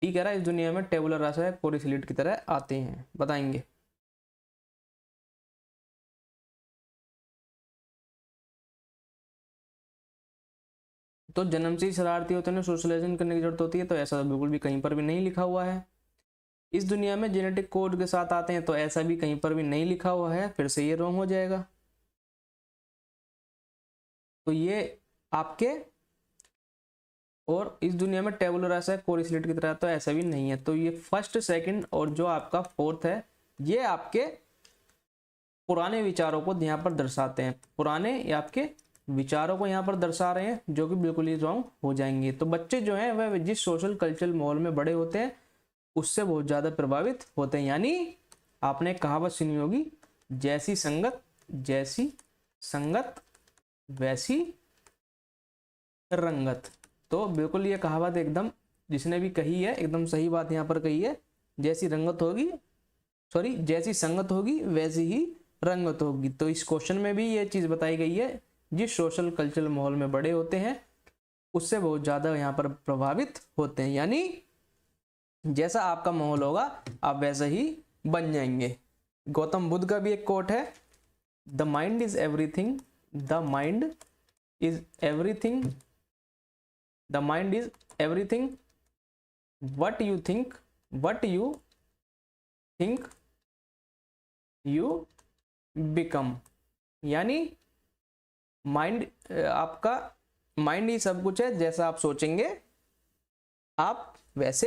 डी कह रहा है इस दुनिया में टेबुलर राशा कोरिलेट की तरह आते हैं। बताएंगे। तो जन्म से ही शरारती होते हैं, सोशलाइजेशन करने की जरूरत होती है, तो ऐसा बिल्कुल भी कहीं पर भी नहीं लिखा हुआ है। इस दुनिया में जेनेटिक कोड के साथ आते हैं, तो ऐसा भी कहीं पर भी नहीं लिखा हुआ है, फिर से ये रॉन्ग हो जाएगा। तो ये आपके, और इस दुनिया में टेबुलर राशा है कोरिलेट की तरह, तो ऐसा भी नहीं है। तो ये फर्स्ट, सेकंड और जो आपका फोर्थ है, ये आपके पुराने विचारों को यहाँ पर दर्शाते हैं, पुराने या आपके विचारों को यहाँ पर दर्शा रहे हैं, जो कि बिल्कुल ही रॉन्ग हो जाएंगे। तो बच्चे जो हैं वह जिस सोशल कल्चरल माहौल में बड़े होते हैं उससे बहुत ज्यादा प्रभावित होते हैं। यानी आपने कहावत सुनी होगी, जैसी संगत वैसी रंगत। तो बिल्कुल ये कहावत एकदम जिसने भी कही है एकदम सही बात यहाँ पर कही है। जैसी संगत होगी वैसी ही रंगत होगी। तो इस क्वेश्चन में भी ये चीज बताई गई है, जिस सोशल कल्चरल माहौल में बड़े होते हैं उससे बहुत ज्यादा यहाँ पर प्रभावित होते हैं, यानी जैसा आपका माहौल होगा आप वैसा ही बन जाएंगे। गौतम बुद्ध का भी एक कोट है, the mind is everything, the mind is everything, the mind is everything, what you think you become। यानी माइंड, आपका माइंड ही सब कुछ है, जैसा आप सोचेंगे आप वैसे